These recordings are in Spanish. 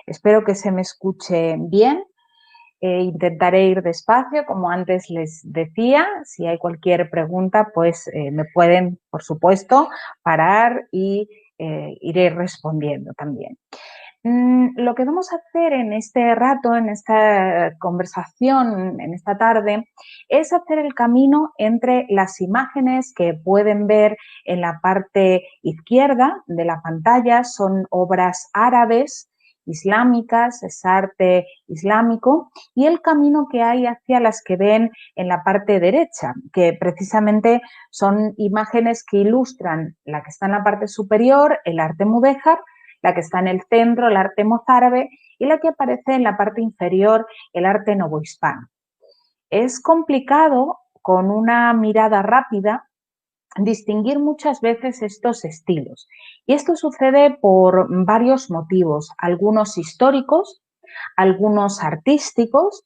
Espero que se me escuche bien. Intentaré ir despacio, como antes les decía. Si hay cualquier pregunta, pues me pueden, por supuesto, parar y iré respondiendo también. Lo que vamos a hacer en este rato, en esta conversación, en esta tarde, es hacer el camino entre las imágenes que pueden ver en la parte izquierda de la pantalla. Son obras árabes, islámicas, es arte islámico, y el camino que hay hacia las que ven en la parte derecha, que precisamente son imágenes que ilustran la que está en la parte superior, el arte mudéjar, la que está en el centro, el arte mozárabe, y la que aparece en la parte inferior, el arte novohispano. Es complicado, con una mirada rápida, distinguir muchas veces estos estilos. Y esto sucede por varios motivos, algunos históricos, algunos artísticos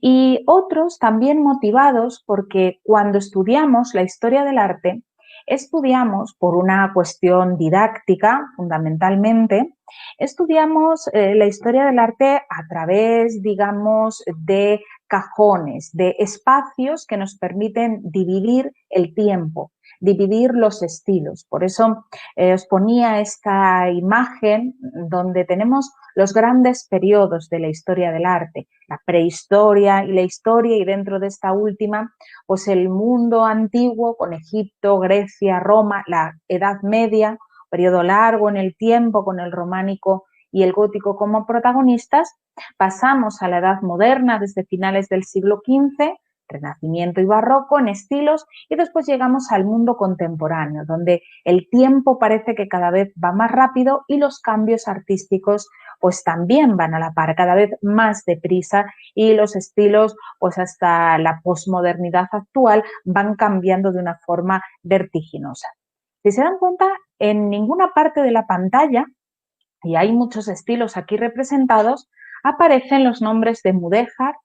y otros también motivados porque cuando estudiamos la historia del arte, estudiamos por una cuestión didáctica, fundamentalmente, estudiamos la historia del arte a través, digamos, de cajones, de espacios que nos permiten dividir el tiempo, dividir los estilos. Por eso os ponía esta imagen donde tenemos los grandes periodos de la historia del arte, la prehistoria y la historia, y dentro de esta última, pues el mundo antiguo con Egipto, Grecia, Roma, la Edad Media, periodo largo en el tiempo con el románico y el gótico como protagonistas. Pasamos a la Edad Moderna desde finales del siglo XV, Renacimiento y Barroco en estilos, y después llegamos al mundo contemporáneo, donde el tiempo parece que cada vez va más rápido y los cambios artísticos pues también van a la par, cada vez más deprisa, y los estilos, pues hasta la posmodernidad actual, van cambiando de una forma vertiginosa. Si se dan cuenta, en ninguna parte de la pantalla, y hay muchos estilos aquí representados, aparecen los nombres de mudéjar,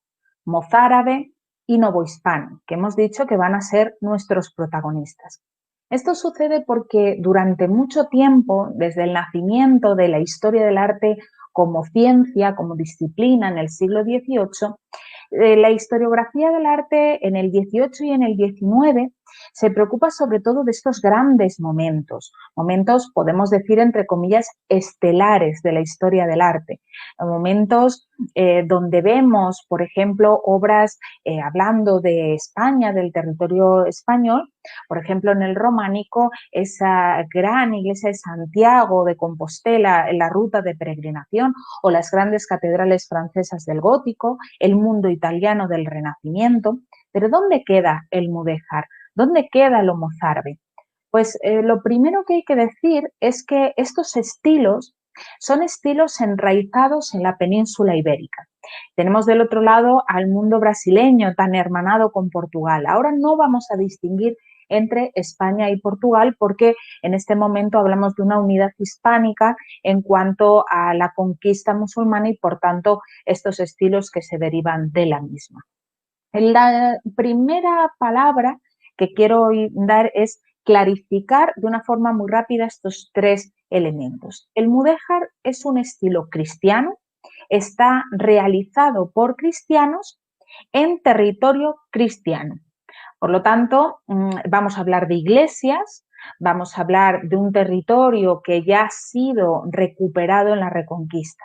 mozárabe y novohispano, que hemos dicho que van a ser nuestros protagonistas. Esto sucede porque durante mucho tiempo, desde el nacimiento de la historia del arte como ciencia, como disciplina en el siglo XVIII, la historiografía del arte en el XVIII y en el XIX se preocupa sobre todo de estos grandes momentos, podemos decir entre comillas estelares de la historia del arte, momentos donde vemos, por ejemplo, obras hablando de España, del territorio español, por ejemplo, en el románico, esa gran iglesia de Santiago de Compostela en la ruta de peregrinación, o las grandes catedrales francesas del gótico, el mundo italiano del Renacimiento. Pero ¿dónde queda el mudéjar? ¿Dónde queda lo mozárabe? Pues lo primero que hay que decir es que estos estilos son estilos enraizados en la península ibérica. Tenemos del otro lado al mundo brasileño, tan hermanado con Portugal. Ahora no vamos a distinguir entre España y Portugal porque en este momento hablamos de una unidad hispánica en cuanto a la conquista musulmana y, por tanto, estos estilos que se derivan de la misma. La primera palabra que quiero dar es clarificar de una forma muy rápida estos tres elementos. El mudéjar es un estilo cristiano, está realizado por cristianos en territorio cristiano. Por lo tanto, vamos a hablar de iglesias, vamos a hablar de un territorio que ya ha sido recuperado en la Reconquista.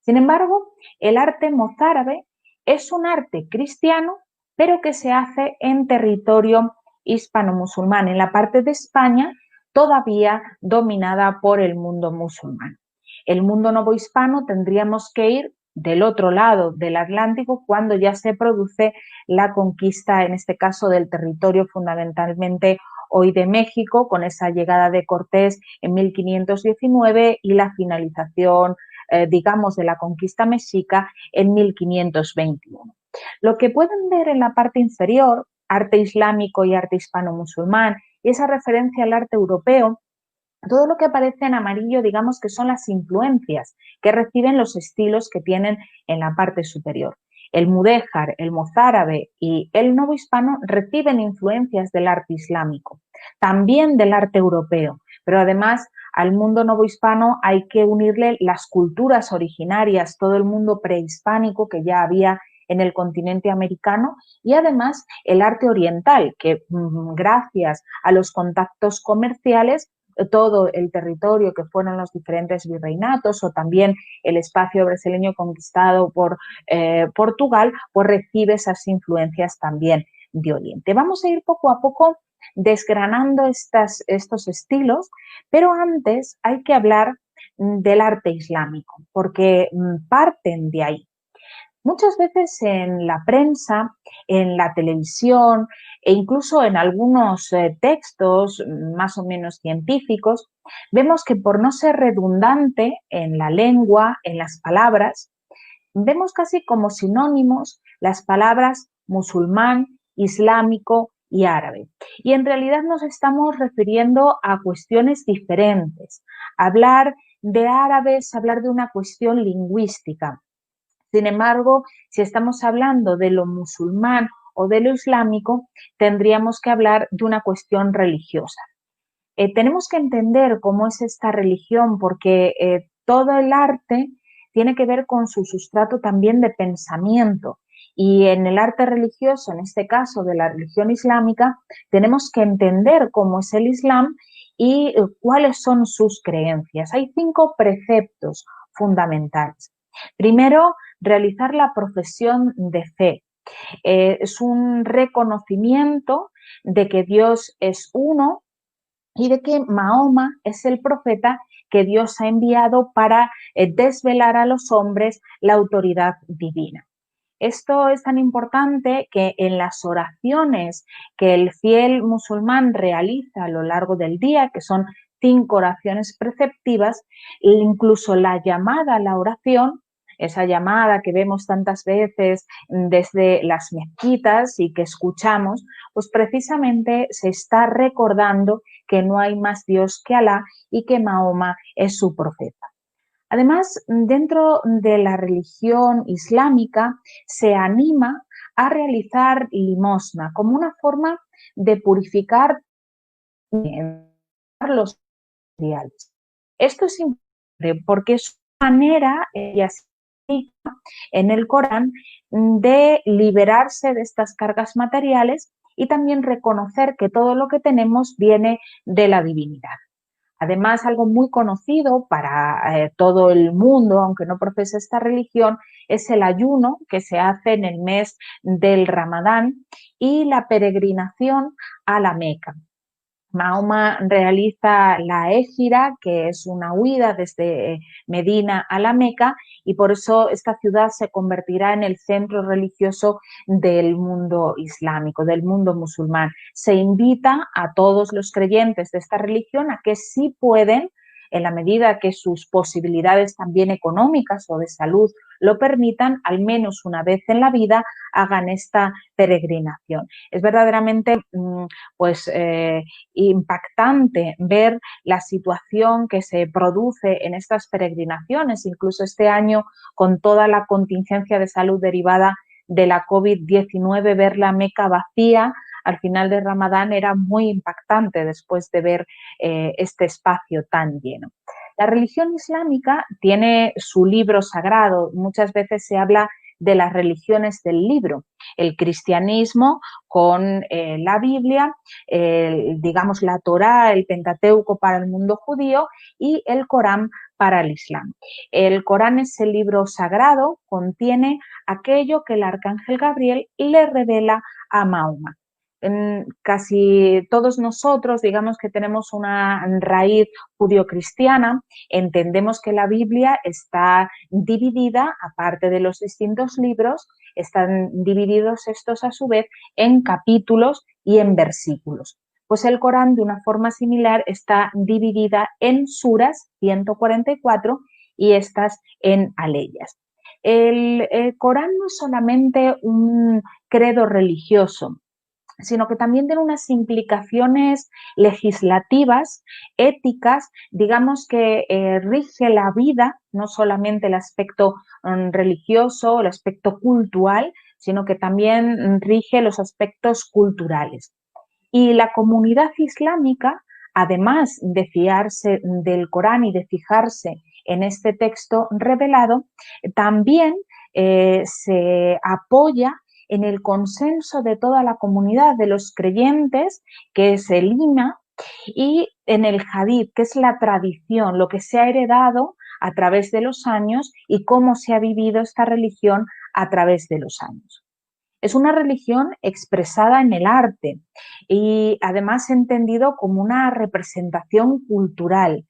Sin embargo, el arte mozárabe es un arte cristiano, pero que se hace en territorio hispano-musulmán, en la parte de España todavía dominada por el mundo musulmán. El mundo novohispano tendríamos que ir del otro lado del Atlántico cuando ya se produce la conquista, en este caso del territorio fundamentalmente hoy de México, con esa llegada de Cortés en 1519 y la finalización digamos, de la conquista mexica en 1521. Lo que pueden ver en la parte inferior, arte islámico y arte hispano-musulmán, y esa referencia al arte europeo, todo lo que aparece en amarillo, digamos que son las influencias que reciben los estilos que tienen en la parte superior. El mudéjar, el mozárabe y el novohispano reciben influencias del arte islámico, también del arte europeo, pero además al mundo novohispano hay que unirle las culturas originarias, todo el mundo prehispánico que ya había en el continente americano y además el arte oriental, que gracias a los contactos comerciales todo el territorio que fueron los diferentes virreinatos o también el espacio brasileño conquistado por Portugal, pues recibe esas influencias también de Oriente. Vamos a ir poco a poco desgranando estos estilos, pero antes hay que hablar del arte islámico, porque parten de ahí. Muchas veces en la prensa, en la televisión e incluso en algunos textos más o menos científicos, vemos que por no ser redundante en la lengua, en las palabras, vemos casi como sinónimos las palabras musulmán, islámico y árabe. Y en realidad nos estamos refiriendo a cuestiones diferentes. Hablar de árabe es hablar de una cuestión lingüística. Sin embargo, si estamos hablando de lo musulmán o de lo islámico, tendríamos que hablar de una cuestión religiosa. Tenemos que entender cómo es esta religión porque todo el arte tiene que ver con su sustrato también de pensamiento. Y en el arte religioso, en este caso de la religión islámica, tenemos que entender cómo es el Islam y cuáles son sus creencias. Hay 5 preceptos fundamentales. Primero, realizar la profesión de fe. Es un reconocimiento de que Dios es uno y de que Mahoma es el profeta que Dios ha enviado para desvelar a los hombres la autoridad divina. Esto es tan importante que en las oraciones que el fiel musulmán realiza a lo largo del día, que son 5 oraciones preceptivas, incluso la llamada a la oración, esa llamada que vemos tantas veces desde las mezquitas y que escuchamos, pues precisamente se está recordando que no hay más Dios que Alá y que Mahoma es su profeta. Además, dentro de la religión islámica se anima a realizar limosna como una forma de purificar los materiales. Esto es importante porque es una manera, en el Corán, de liberarse de estas cargas materiales y también reconocer que todo lo que tenemos viene de la divinidad. Además, algo muy conocido para todo el mundo, aunque no profese esta religión, es el ayuno que se hace en el mes del Ramadán y la peregrinación a la Meca. Mahoma realiza la égira, que es una huida desde Medina a la Meca, y por eso esta ciudad se convertirá en el centro religioso del mundo islámico, del mundo musulmán. Se invita a todos los creyentes de esta religión a que sí pueden, en la medida que sus posibilidades también económicas o de salud lo permitan, al menos una vez en la vida, hagan esta peregrinación. Es verdaderamente pues impactante ver la situación que se produce en estas peregrinaciones, incluso este año con toda la contingencia de salud derivada de la COVID-19, ver la Meca vacía al final de Ramadán era muy impactante después de ver este espacio tan lleno. La religión islámica tiene su libro sagrado, muchas veces se habla de las religiones del libro, el cristianismo con la Biblia, digamos la Torá, el Pentateuco para el mundo judío y el Corán para el Islam. El Corán es el libro sagrado, contiene aquello que el arcángel Gabriel le revela a Mahoma. Casi todos nosotros, digamos que tenemos una raíz judio-cristiana, entendemos que la Biblia está dividida, aparte de los distintos libros, están divididos estos a su vez en capítulos y en versículos. Pues el Corán de una forma similar está dividida en suras, 144, y estas en aleyas. El Corán no es solamente un credo religioso, sino que también tiene unas implicaciones legislativas, éticas, digamos que rige la vida, no solamente el aspecto religioso, el aspecto cultural, sino que también rige los aspectos culturales. Y la comunidad islámica además de fiarse del Corán y de fijarse en este texto revelado, también se apoya en el consenso de toda la comunidad de los creyentes, que es el imam, y en el hadith, que es la tradición, lo que se ha heredado a través de los años y cómo se ha vivido esta religión a través de los años. Es una religión expresada en el arte y además entendido como una representación cultural.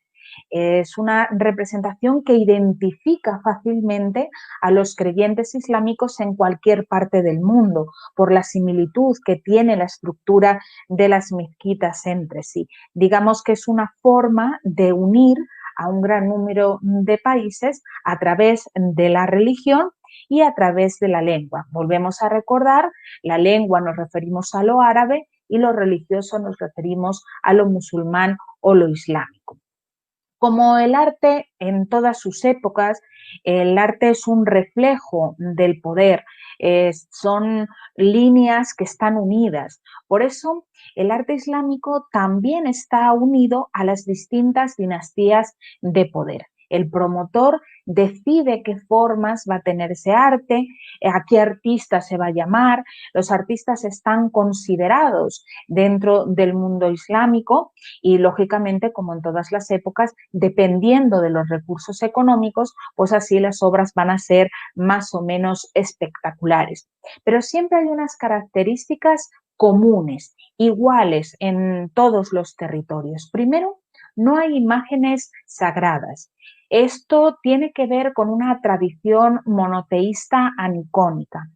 Es una representación que identifica fácilmente a los creyentes islámicos en cualquier parte del mundo por la similitud que tiene la estructura de las mezquitas entre sí. Digamos que es una forma de unir a un gran número de países a través de la religión y a través de la lengua. Volvemos a recordar, la lengua nos referimos a lo árabe y lo religioso nos referimos a lo musulmán o lo islámico. Como el arte en todas sus épocas, el arte es un reflejo del poder, son líneas que están unidas. Por eso el arte islámico también está unido a las distintas dinastías de poder. El promotor decide qué formas va a tener ese arte, a qué artista se va a llamar. Los artistas están considerados dentro del mundo islámico y, lógicamente, como en todas las épocas, dependiendo de los recursos económicos, pues así las obras van a ser más o menos espectaculares. Pero siempre hay unas características comunes, iguales en todos los territorios. Primero, no hay imágenes sagradas. Esto tiene que ver con una tradición monoteísta anicónica.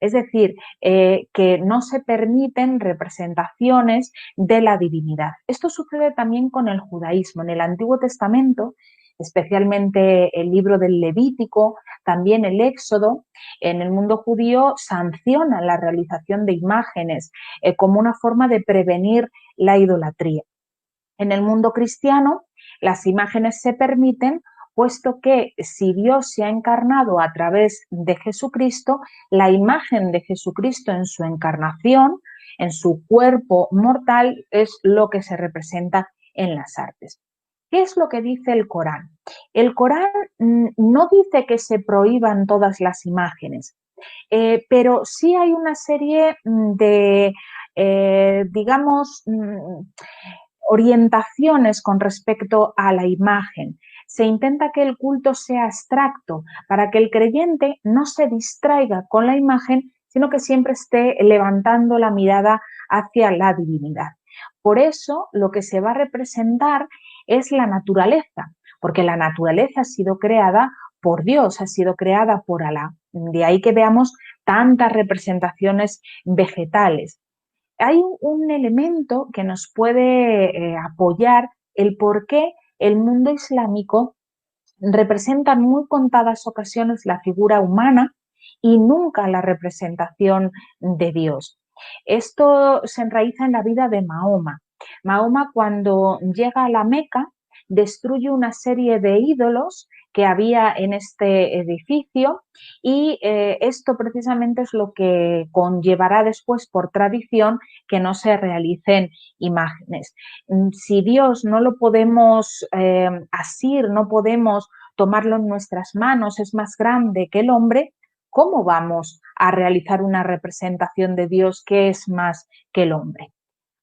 Es decir, que no se permiten representaciones de la divinidad. Esto sucede también con el judaísmo. En el Antiguo Testamento, especialmente el libro del Levítico, también el Éxodo, en el mundo judío sanciona la realización de imágenes como una forma de prevenir la idolatría. En el mundo cristiano, las imágenes se permiten, puesto que si Dios se ha encarnado a través de Jesucristo, la imagen de Jesucristo en su encarnación, en su cuerpo mortal, es lo que se representa en las artes. ¿Qué es lo que dice el Corán? El Corán no dice que se prohíban todas las imágenes, pero sí hay una serie de, digamos, orientaciones con respecto a la imagen. Se intenta que el culto sea abstracto para que el creyente no se distraiga con la imagen, sino que siempre esté levantando la mirada hacia la divinidad. Por eso lo que se va a representar es la naturaleza, porque la naturaleza ha sido creada por Dios, ha sido creada por Alá. De ahí que veamos tantas representaciones vegetales. Hay un elemento que nos puede apoyar el por qué el mundo islámico representa en muy contadas ocasiones la figura humana y nunca la representación de Dios. Esto se enraiza en la vida de Mahoma. Mahoma, cuando llega a la Meca, destruye una serie de ídolos que había en este edificio y esto precisamente es lo que conllevará después por tradición que no se realicen imágenes. Si Dios no lo podemos asir, no podemos tomarlo en nuestras manos, es más grande que el hombre, ¿cómo vamos a realizar una representación de Dios que es más que el hombre?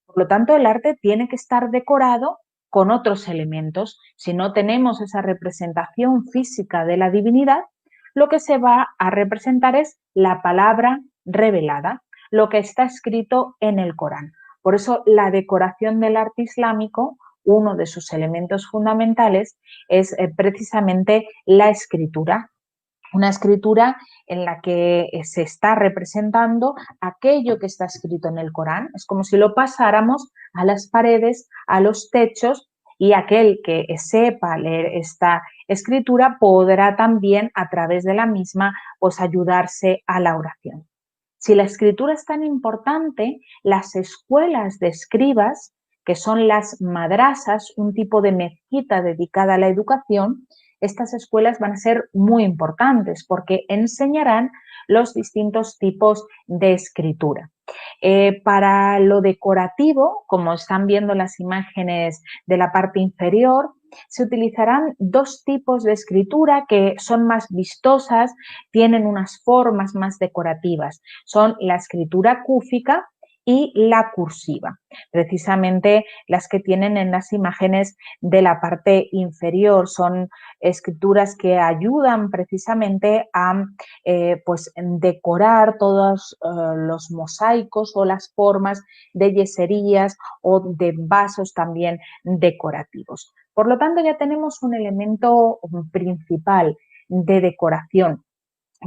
Por lo tanto, el arte tiene que estar decorado con otros elementos. Si no tenemos esa representación física de la divinidad, lo que se va a representar es la palabra revelada, lo que está escrito en el Corán. Por eso la decoración del arte islámico, uno de sus elementos fundamentales, es precisamente la escritura. Una escritura en la que se está representando aquello que está escrito en el Corán. Es como si lo pasáramos a las paredes, a los techos, y aquel que sepa leer esta escritura podrá también, a través de la misma, pues ayudarse a la oración. Si la escritura es tan importante, las escuelas de escribas, que son las madrasas, un tipo de mezquita dedicada a la educación, estas escuelas van a ser muy importantes porque enseñarán los distintos tipos de escritura. Para lo decorativo, como están viendo las imágenes de la parte inferior, se utilizarán dos tipos de escritura que son más vistosas, tienen unas formas más decorativas. Son la escritura cúfica y la cursiva, precisamente las que tienen en las imágenes de la parte inferior. Son escrituras que ayudan precisamente a pues decorar todos los mosaicos o las formas de yeserías o de vasos también decorativos. Por lo tanto, ya tenemos un elemento principal de decoración,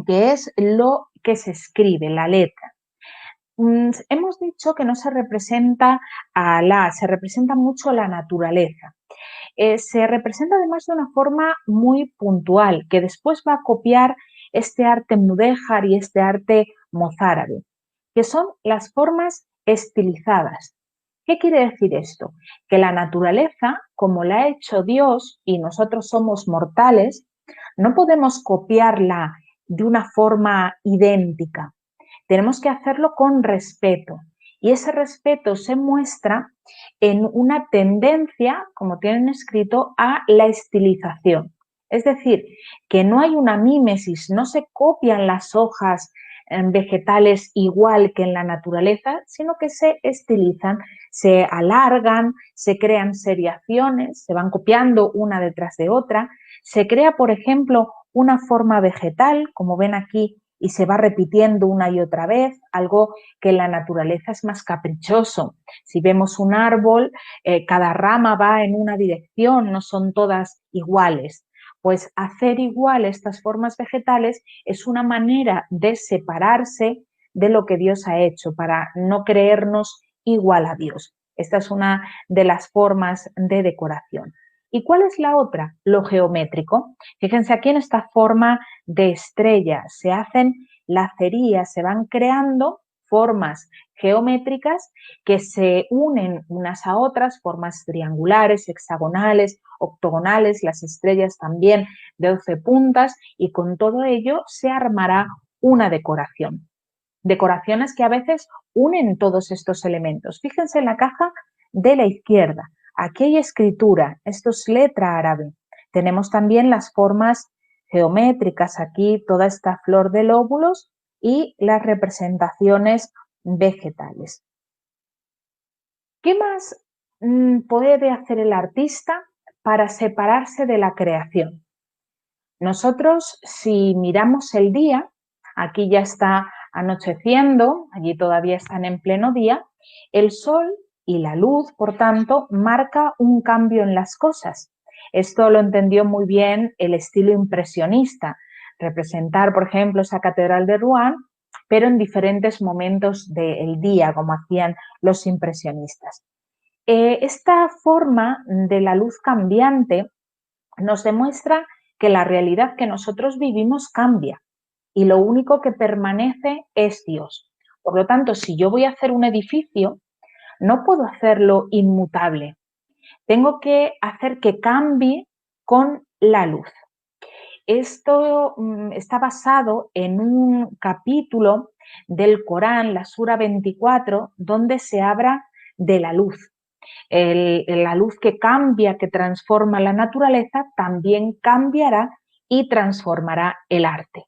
que es lo que se escribe, la letra. Hemos dicho que no se representa a Alá, se representa mucho la naturaleza. Se representa además de una forma muy puntual, que después va a copiar este arte mudéjar y este arte mozárabe, que son las formas estilizadas. ¿Qué quiere decir esto? Que la naturaleza, como la ha hecho Dios y nosotros somos mortales, no podemos copiarla de una forma idéntica. Tenemos que hacerlo con respeto. Y ese respeto se muestra en una tendencia, como tienen escrito, a la estilización. Es decir, que no hay una mímesis, no se copian las hojas vegetales igual que en la naturaleza, sino que se estilizan, se alargan, se crean seriaciones, se van copiando una detrás de otra. Se crea, por ejemplo, una forma vegetal, como ven aquí, y se va repitiendo una y otra vez, algo que en la naturaleza es más caprichoso. Si vemos un árbol, cada rama va en una dirección, no son todas iguales. Pues hacer igual estas formas vegetales es una manera de separarse de lo que Dios ha hecho para no creernos igual a Dios. Esta es una de las formas de decoración. ¿Y cuál es la otra? Lo geométrico. Fíjense aquí en esta forma de estrella. Se hacen lacerías, se van creando formas geométricas que se unen unas a otras, formas triangulares, hexagonales, octogonales, las estrellas también de 12 puntas, y con todo ello se armará una decoración. Decoraciones que a veces unen todos estos elementos. Fíjense en la caja de la izquierda. Aquí hay escritura, esto es letra árabe. Tenemos también las formas geométricas, aquí toda esta flor de lóbulos y las representaciones vegetales. ¿Qué más puede hacer el artista para separarse de la creación? Nosotros, si miramos el día, aquí ya está anocheciendo, allí todavía están en pleno día, el sol y la luz, por tanto, marca un cambio en las cosas. Esto lo entendió muy bien el estilo impresionista, representar, por ejemplo, esa catedral de Rouen, pero en diferentes momentos del día, como hacían los impresionistas. Esta forma de la luz cambiante nos demuestra que la realidad que nosotros vivimos cambia y lo único que permanece es Dios. Por lo tanto, si yo voy a hacer un edificio, no puedo hacerlo inmutable. Tengo que hacer que cambie con la luz. Esto está basado en un capítulo del Corán, la Sura 24, donde se habla de la luz. La luz que cambia, que transforma la naturaleza, también cambiará y transformará el arte.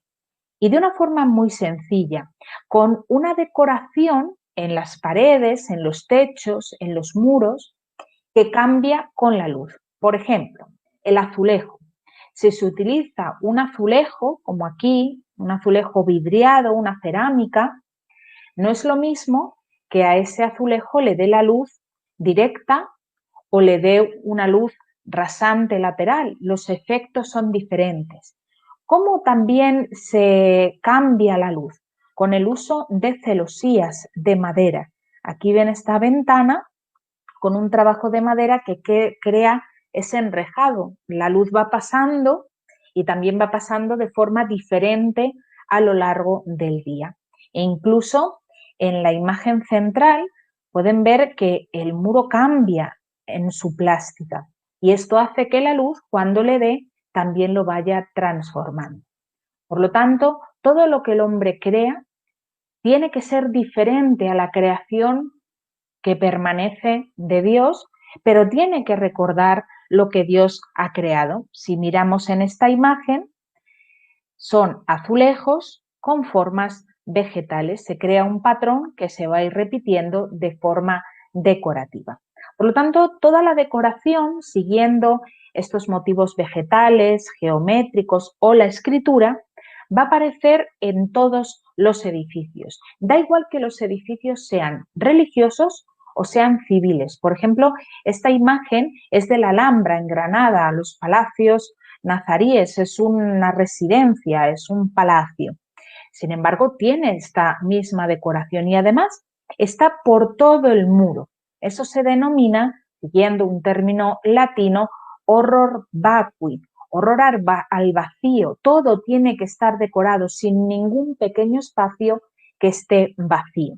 Y de una forma muy sencilla, con una decoración en las paredes, en los techos, en los muros, que cambia con la luz. Por ejemplo, el azulejo. Si se utiliza un azulejo, como aquí, un azulejo vidriado, una cerámica, no es lo mismo que a ese azulejo le dé la luz directa o le dé una luz rasante lateral. Los efectos son diferentes. ¿Cómo también se cambia la luz? Con el uso de celosías de madera. Aquí ven esta ventana con un trabajo de madera que crea ese enrejado. La luz va pasando y también va pasando de forma diferente a lo largo del día. E incluso en la imagen central pueden ver que el muro cambia en su plástica y esto hace que la luz, cuando le dé, también lo vaya transformando. Por lo tanto, todo lo que el hombre crea tiene que ser diferente a la creación que permanece de Dios, pero tiene que recordar lo que Dios ha creado. Si miramos en esta imagen, son azulejos con formas vegetales. Se crea un patrón que se va a ir repitiendo de forma decorativa. Por lo tanto, toda la decoración, siguiendo estos motivos vegetales, geométricos o la escritura, va a aparecer en todos los edificios. Da igual que los edificios sean religiosos o sean civiles. Por ejemplo, esta imagen es de la Alhambra en Granada, los palacios nazaríes, es una residencia, es un palacio. Sin embargo, tiene esta misma decoración y además está por todo el muro. Eso se denomina, siguiendo un término latino, horror vacui, horror al vacío. Todo tiene que estar decorado sin ningún pequeño espacio que esté vacío.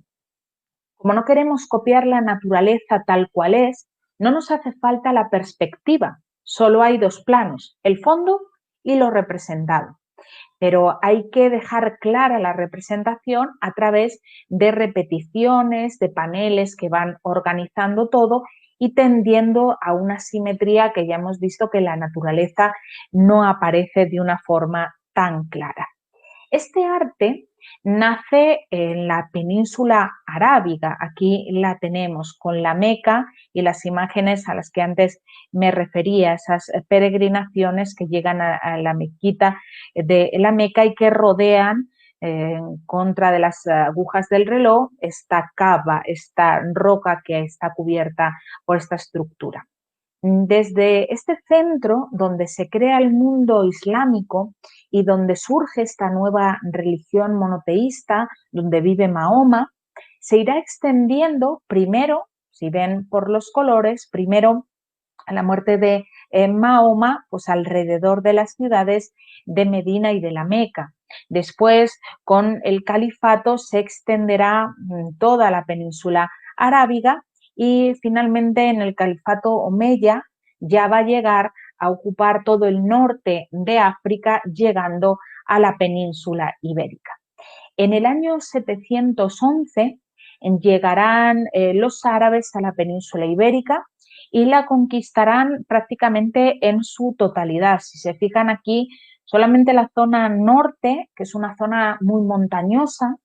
Como no queremos copiar la naturaleza tal cual es, no nos hace falta la perspectiva. Solo hay dos planos, el fondo y lo representado. Pero hay que dejar clara la representación a través de repeticiones, de paneles que van organizando todo y tendiendo a una simetría que ya hemos visto que la naturaleza no aparece de una forma tan clara. Este arte nace en la península arábiga, aquí la tenemos con la Meca y las imágenes a las que antes me refería, esas peregrinaciones que llegan a la mezquita de la Meca y que rodean en contra de las agujas del reloj esta cava, esta roca que está cubierta por esta estructura. Desde este centro donde se crea el mundo islámico y donde surge esta nueva religión monoteísta, donde vive Mahoma, se irá extendiendo primero, si ven por los colores, primero a la muerte de Mahoma, pues alrededor de las ciudades de Medina y de la Meca. Después, con el califato, se extenderá toda la península arábiga y finalmente en el califato omeya ya va a llegar a ocupar todo el norte de África, llegando a la península ibérica. En el año 711 llegarán los árabes a la península ibérica y la conquistarán prácticamente en su totalidad. Si se fijan aquí, solamente la zona norte, que es una zona muy montañosa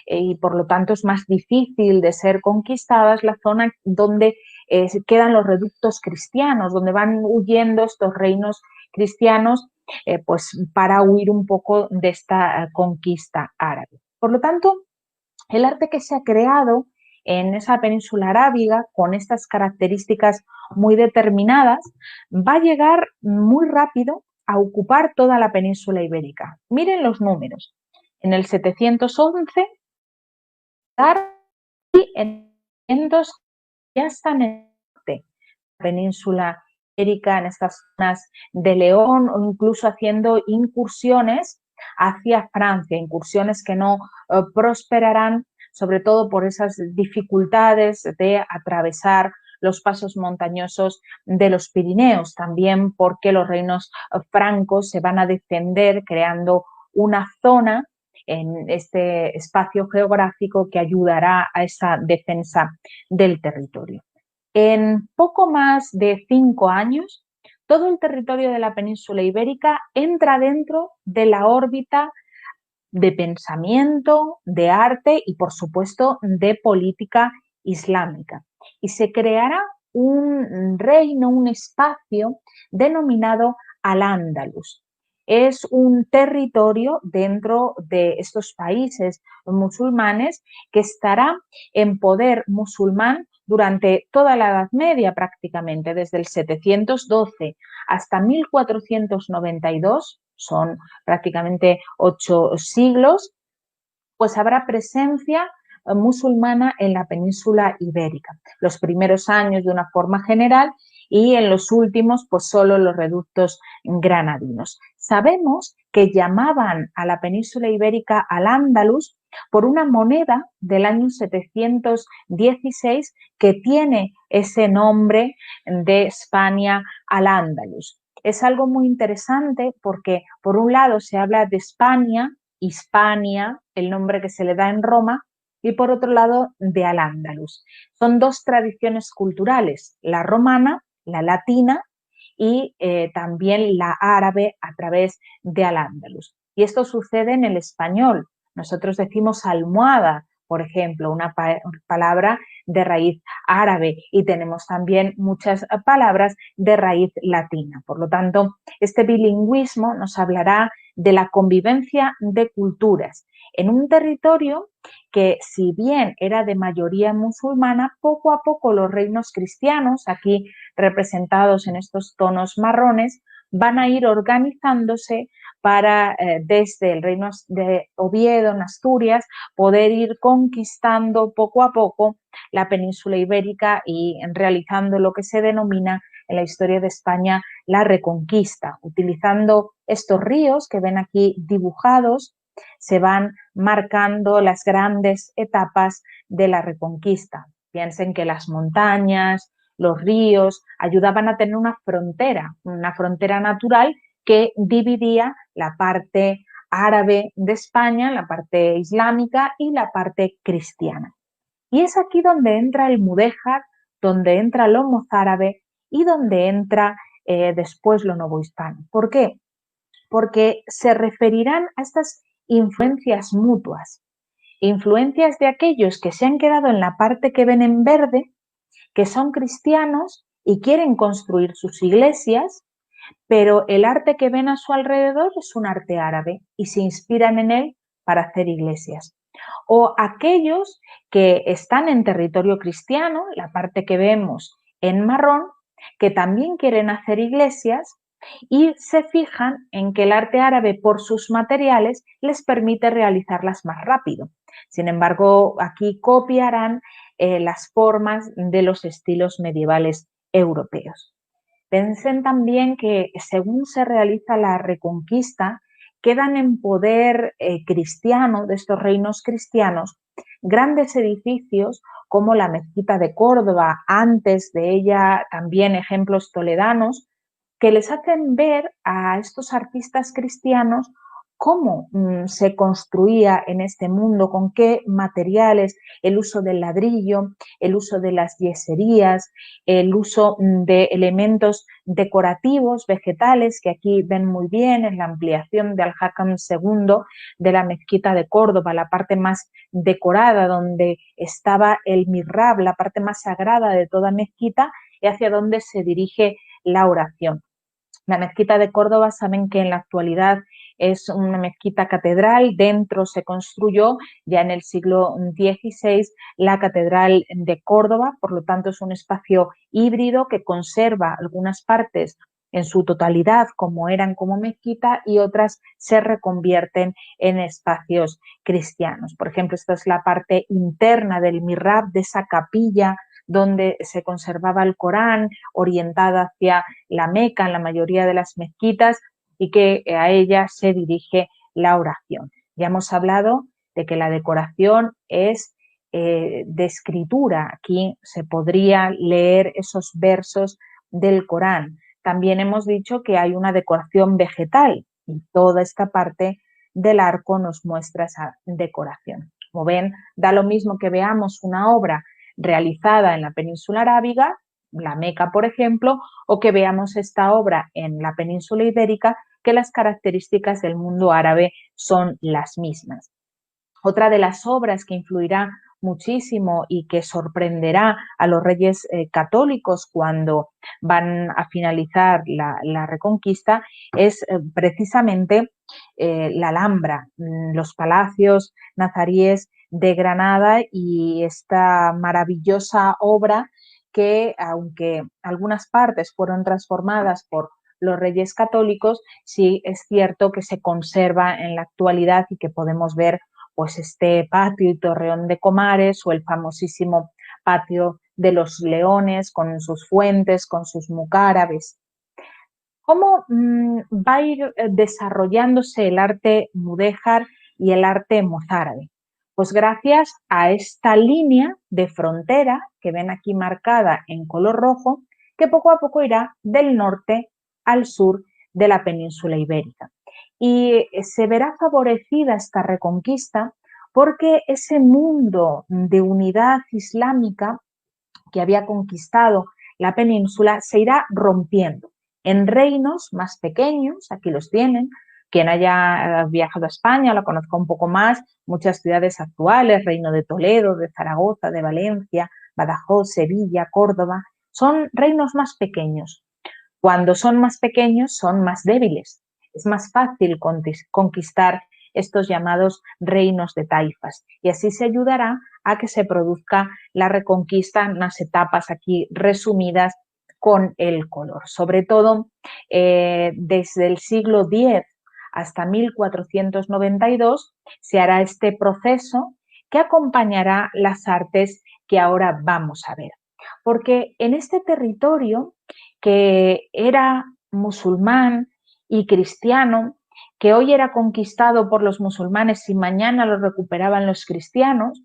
y por lo tanto es más difícil de ser conquistada, es la zona donde quedan los reductos cristianos, donde van huyendo estos reinos cristianos pues para huir un poco de esta conquista árabe. Por lo tanto, el arte que se ha creado en esa península arábiga, con estas características muy determinadas, va a llegar muy rápido a ocupar toda la península ibérica. Miren los números. En el 711, y en 700 ya están en la península ibérica, en estas zonas de León, o incluso haciendo incursiones hacia Francia, incursiones que no prosperarán, sobre todo por esas dificultades de atravesar los pasos montañosos de los Pirineos, también porque los reinos francos se van a defender creando una zona en este espacio geográfico que ayudará a esa defensa del territorio. En poco más de 5 años, todo el territorio de la península ibérica entra dentro de la órbita de pensamiento, de arte y, por supuesto, de política islámica. Y se creará un reino, un espacio denominado Al-Ándalus. Es un territorio dentro de estos países musulmanes que estará en poder musulmán durante toda la Edad Media prácticamente, desde el 712 hasta 1492, son prácticamente 8 siglos, pues habrá presencia musulmana en la península ibérica. Los primeros años de una forma general y en los últimos pues solo los reductos granadinos. Sabemos que llamaban a la península ibérica Al-Ándalus por una moneda del año 716 que tiene ese nombre de España Al-Ándalus. Es algo muy interesante porque por un lado se habla de España Hispania, el nombre que se le da en Roma, y por otro lado de Al-Ándalus. Son dos tradiciones culturales, la romana, la latina y también la árabe a través de Al-Ándalus. Y esto sucede en el español. Nosotros decimos almohada, por ejemplo, una palabra de raíz árabe, y tenemos también muchas palabras de raíz latina. Por lo tanto, este bilingüismo nos hablará de la convivencia de culturas en un territorio que, si bien era de mayoría musulmana, poco a poco los reinos cristianos, aquí representados en estos tonos marrones, van a ir organizándose para, desde el reino de Oviedo, en Asturias, poder ir conquistando poco a poco la península ibérica y realizando lo que se denomina en la historia de España la Reconquista. Utilizando estos ríos que ven aquí dibujados, se van marcando las grandes etapas de la Reconquista. Piensen que las montañas, los ríos, ayudaban a tener una frontera natural que dividía la parte árabe de España, la parte islámica y la parte cristiana. Y es aquí donde entra el mudéjar, donde entra lo mozárabe y donde entra después lo novohispano. ¿Por qué? Porque se referirán a estas influencias mutuas, influencias de aquellos que se han quedado en la parte que ven en verde, que son cristianos y quieren construir sus iglesias, pero el arte que ven a su alrededor es un arte árabe y se inspiran en él para hacer iglesias. O aquellos que están en territorio cristiano, la parte que vemos en marrón, que también quieren hacer iglesias y se fijan en que el arte árabe, por sus materiales, les permite realizarlas más rápido. Sin embargo, aquí copiarán las formas de los estilos medievales europeos. Pensen también que, según se realiza la Reconquista, quedan en poder cristiano, de estos reinos cristianos, grandes edificios como la Mezquita de Córdoba, antes de ella también ejemplos toledanos, que les hacen ver a estos artistas cristianos cómo se construía en este mundo, con qué materiales, el uso del ladrillo, el uso de las yeserías, el uso de elementos decorativos, vegetales, que aquí ven muy bien en la ampliación de Al-Hakam II de la Mezquita de Córdoba, la parte más decorada, donde estaba el mihrab, la parte más sagrada de toda mezquita, y hacia donde se dirige la oración. La Mezquita de Córdoba, saben que en la actualidad es una mezquita catedral. Dentro se construyó ya en el siglo XVI la Catedral de Córdoba, por lo tanto es un espacio híbrido que conserva algunas partes en su totalidad como eran como mezquita y otras se reconvierten en espacios cristianos. Por ejemplo, esta es la parte interna del mihrab, de esa capilla donde se conservaba el Corán, orientada hacia la Meca en la mayoría de las mezquitas, y que a ella se dirige la oración. Ya hemos hablado de que la decoración es de escritura. Aquí se podría leer esos versos del Corán. También hemos dicho que hay una decoración vegetal y toda esta parte del arco nos muestra esa decoración. Como ven, da lo mismo que veamos una obra realizada en la península arábiga, la Meca, por ejemplo, o que veamos esta obra en la península ibérica, que las características del mundo árabe son las mismas. Otra de las obras que influirá muchísimo y que sorprenderá a los reyes católicos cuando van a finalizar la Reconquista es precisamente la Alhambra, los palacios nazaríes de Granada, y esta maravillosa obra que, aunque algunas partes fueron transformadas por los reyes católicos, sí es cierto que se conserva en la actualidad y que podemos ver pues este patio y torreón de Comares o el famosísimo patio de los Leones con sus fuentes, con sus mucárabes. ¿Cómo va a ir desarrollándose el arte mudéjar y el arte mozárabe? Pues gracias a esta línea de frontera que ven aquí marcada en color rojo, que poco a poco irá del norte al sur de la península ibérica. y se verá favorecida esta reconquista porque ese mundo de unidad islámica que había conquistado la península se irá rompiendo en reinos más pequeños, aquí los tienen, quien haya viajado a España lo conozca un poco más, muchas ciudades actuales, Reino de Toledo, de Zaragoza, de Valencia, Badajoz, Sevilla, Córdoba, son reinos más pequeños. Cuando son más pequeños son más débiles, es más fácil conquistar estos llamados reinos de taifas y así se ayudará a que se produzca la reconquista en unas etapas aquí resumidas con el color. Sobre todo desde el siglo X hasta 1492 se hará este proceso que acompañará las artes que ahora vamos a ver. Porque en este territorio que era musulmán y cristiano, que hoy era conquistado por los musulmanes y mañana lo recuperaban los cristianos,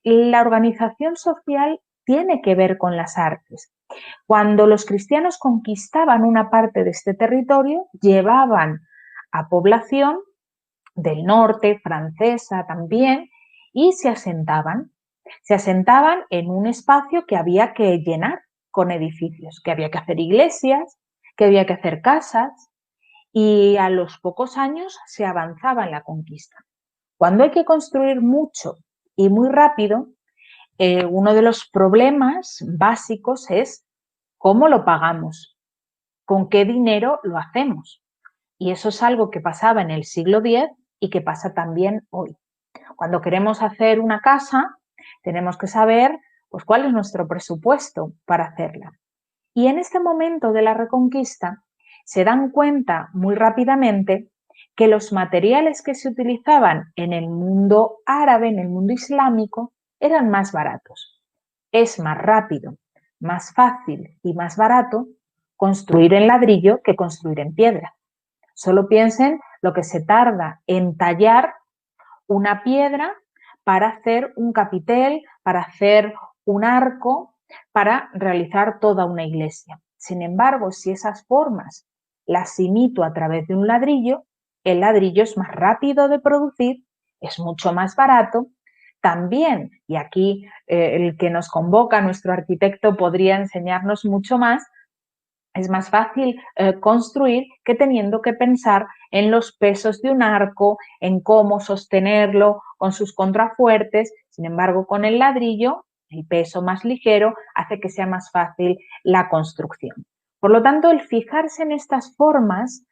la organización social tiene que ver con las artes. Cuando los cristianos conquistaban una parte de este territorio, llevaban a población del norte, francesa también, y se asentaban. Se asentaban en un espacio que había que llenar con edificios, que había que hacer iglesias, que había que hacer casas, y a los pocos años se avanzaba en la conquista. Cuando hay que construir mucho y muy rápido, uno de los problemas básicos es cómo lo pagamos, con qué dinero lo hacemos. Y eso es algo que pasaba en el siglo X y que pasa también hoy. Cuando queremos hacer una casa, tenemos que saber pues, cuál es nuestro presupuesto para hacerla. Y en este momento de la Reconquista se dan cuenta muy rápidamente que los materiales que se utilizaban en el mundo árabe, en el mundo islámico, eran más baratos. Es más rápido, más fácil y más barato construir en ladrillo que construir en piedra. Solo piensen lo que se tarda en tallar una piedra para hacer un capitel, para hacer un arco, para realizar toda una iglesia. Sin embargo, si esas formas las imito a través de un ladrillo, el ladrillo es más rápido de producir, es mucho más barato. También, y aquí el que nos convoca, nuestro arquitecto, podría enseñarnos mucho más, es más fácil construir que teniendo que pensar en los pesos de un arco, en cómo sostenerlo con sus contrafuertes. Sin embargo, con el ladrillo, el peso más ligero hace que sea más fácil la construcción. Por lo tanto, el fijarse en estas formas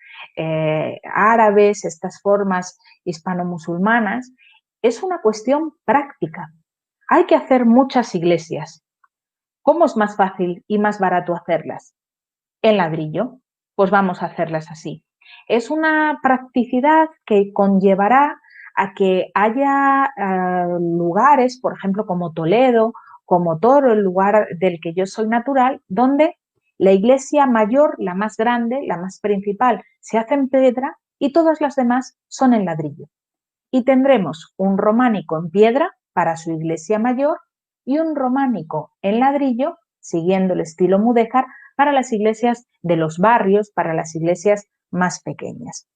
árabes, estas formas hispano-musulmanas, es una cuestión práctica. Hay que hacer muchas iglesias. ¿Cómo es más fácil y más barato hacerlas? En ladrillo, pues vamos a hacerlas así. Es una practicidad que conllevará a que haya lugares, por ejemplo, como Toledo, como Toro, el lugar del que yo soy natural, donde la iglesia mayor, la más grande, la más principal, se hace en piedra y todas las demás son en ladrillo. Y tendremos un románico en piedra para su iglesia mayor y un románico en ladrillo, siguiendo el estilo mudéjar, para las iglesias de los barrios, para las iglesias más pequeñas.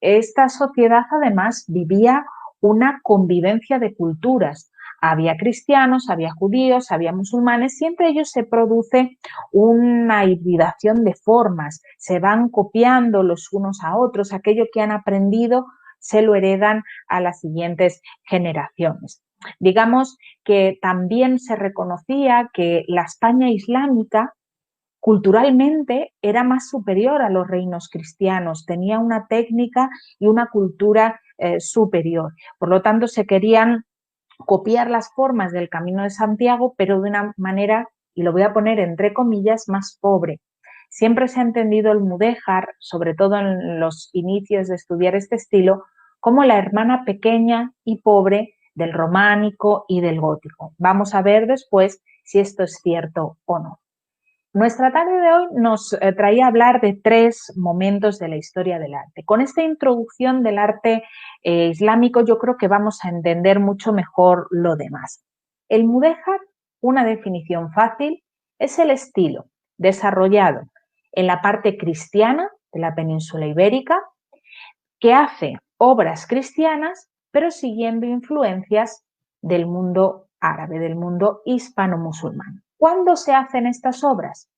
Esta sociedad además vivía una convivencia de culturas. Había cristianos, había judíos, había musulmanes, y entre ellos se produce una hibridación de formas, se van copiando los unos a otros, aquello que han aprendido se lo heredan a las siguientes generaciones. Digamos que también se reconocía que la España islámica culturalmente era más superior a los reinos cristianos, tenía una técnica y una cultura superior. Por lo tanto, se querían copiar las formas del Camino de Santiago, pero de una manera, y lo voy a poner entre comillas, más pobre. Siempre se ha entendido el mudéjar, sobre todo en los inicios de estudiar este estilo, como la hermana pequeña y pobre del románico y del gótico. Vamos a ver después si esto es cierto o no. Nuestra tarde de hoy nos traía a hablar de 3 momentos de la historia del arte. Con esta introducción del arte islámico yo creo que vamos a entender mucho mejor lo demás. El mudéjar, una definición fácil, es el estilo desarrollado en la parte cristiana de la península ibérica, que hace obras cristianas, pero siguiendo influencias del mundo árabe, del mundo hispano-musulmán. ¿Cuándo se hacen estas obras?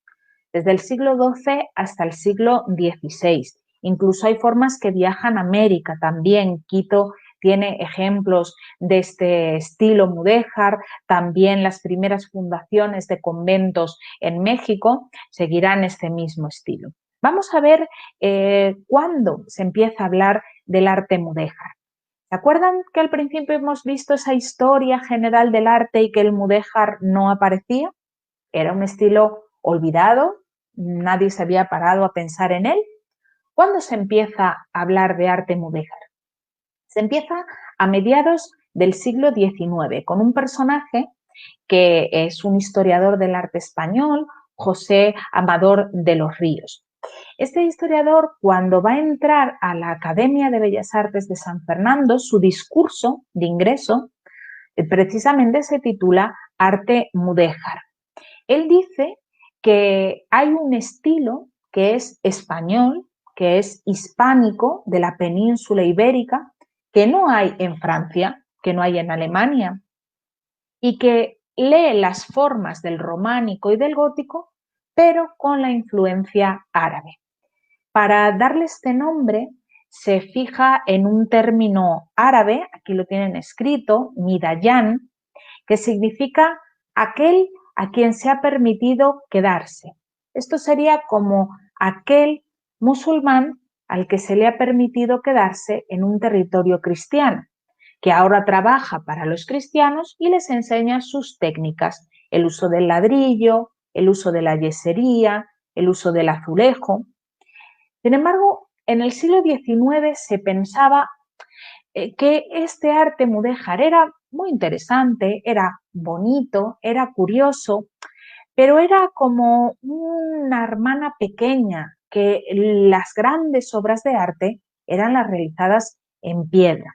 Desde el siglo XII hasta el siglo XVI. Incluso hay formas que viajan a América también. Quito tiene ejemplos de este estilo mudéjar. También las primeras fundaciones de conventos en México seguirán este mismo estilo. Vamos a ver cuándo se empieza a hablar del arte mudéjar. ¿Se acuerdan que al principio hemos visto esa historia general del arte y que el mudéjar no aparecía? Era un estilo olvidado, nadie se había parado a pensar en él. ¿Cuándo se empieza a hablar de arte mudéjar? Se empieza a mediados del siglo XIX con un personaje que es un historiador del arte español, José Amador de los Ríos. Este historiador, cuando va a entrar a la Academia de Bellas Artes de San Fernando, su discurso de ingreso precisamente se titula Arte mudéjar. Él dice que hay un estilo que es español, que es hispánico de la península ibérica, que no hay en Francia, que no hay en Alemania, y que lee las formas del románico y del gótico, pero con la influencia árabe. Para darle este nombre, se fija en un término árabe, aquí lo tienen escrito, midayan, que significa aquel a quien se ha permitido quedarse. Esto sería como aquel musulmán al que se le ha permitido quedarse en un territorio cristiano, que ahora trabaja para los cristianos y les enseña sus técnicas, el uso del ladrillo, el uso de la yesería, el uso del azulejo. Sin embargo, en el siglo XIX se pensaba que este arte mudéjar era muy interesante, era bonito, era curioso, pero era como una hermana pequeña, que las grandes obras de arte eran las realizadas en piedra.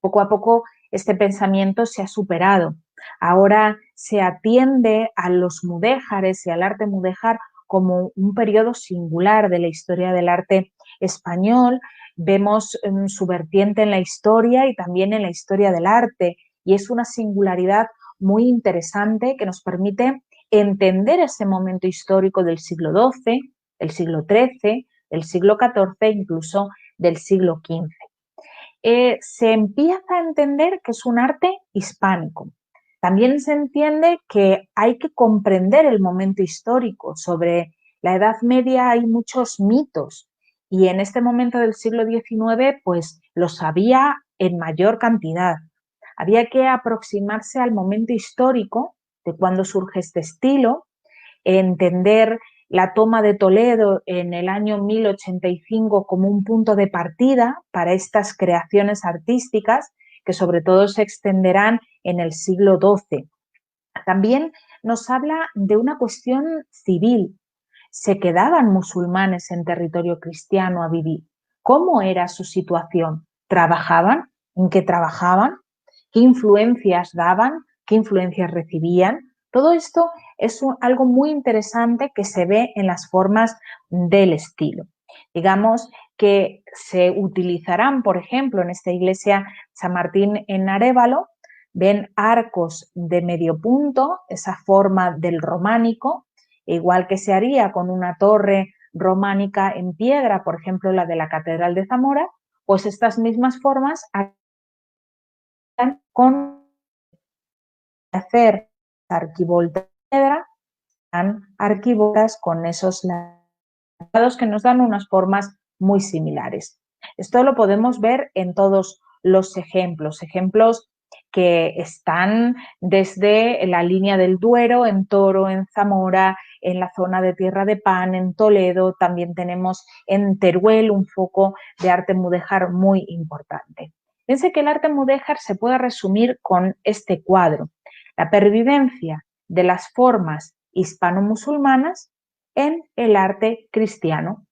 Poco a poco este pensamiento se ha superado. Ahora se atiende a los mudéjares y al arte mudéjar como un periodo singular de la historia del arte español. Vemos su vertiente en la historia y también en la historia del arte, y es una singularidad muy interesante que nos permite entender ese momento histórico del siglo XII, del siglo XIII, del siglo XIV, incluso del siglo XV. Se empieza a entender que es un arte hispánico. También se entiende que hay que comprender el momento histórico. Sobre la Edad Media hay muchos mitos y en este momento del siglo XIX pues los había en mayor cantidad. Había que aproximarse al momento histórico de cuando surge este estilo, entender la toma de Toledo en el año 1085 como un punto de partida para estas creaciones artísticas que sobre todo se extenderán en el siglo XII. También nos habla de una cuestión civil. ¿Se quedaban musulmanes en territorio cristiano a vivir? ¿Cómo era su situación? ¿Trabajaban? ¿En qué trabajaban? ¿Qué influencias daban? ¿Qué influencias recibían? Todo esto es algo muy interesante que se ve en las formas del estilo. Digamos que se utilizarán, por ejemplo, en esta iglesia San Martín en Arévalo, ven arcos de medio punto, esa forma del románico, igual que se haría con una torre románica en piedra, por ejemplo, la de la Catedral de Zamora, pues estas mismas formas con hacer arquivoltas de piedra, arquivoltas con esos lados que nos dan unas formas muy similares. Esto lo podemos ver en todos los ejemplos que están desde la línea del Duero, en Toro, en Zamora, en la zona de Tierra de Pan, en Toledo, también tenemos en Teruel un foco de arte mudéjar muy importante. Piense que el arte mudéjar se puede resumir con este cuadro: la pervivencia de las formas hispano-musulmanas en el arte cristiano.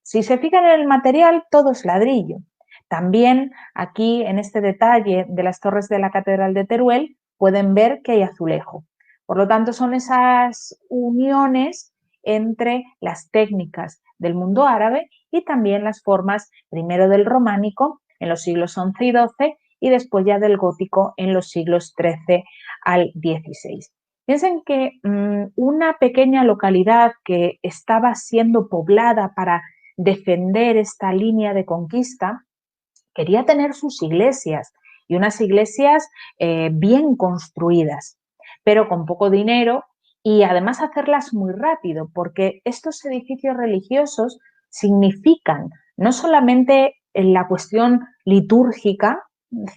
Si se fijan en el material, todo es ladrillo. También aquí en este detalle de las torres de la Catedral de Teruel pueden ver que hay azulejo. Por lo tanto, son esas uniones entre las técnicas del mundo árabe y también las formas primero del románico en los siglos XI y XII y después ya del gótico en los siglos XIII al XVI. Piensen que una pequeña localidad que estaba siendo poblada para defender esta línea de conquista quería tener sus iglesias y unas iglesias bien construidas, pero con poco dinero y además hacerlas muy rápido, porque estos edificios religiosos significan no solamente la cuestión litúrgica,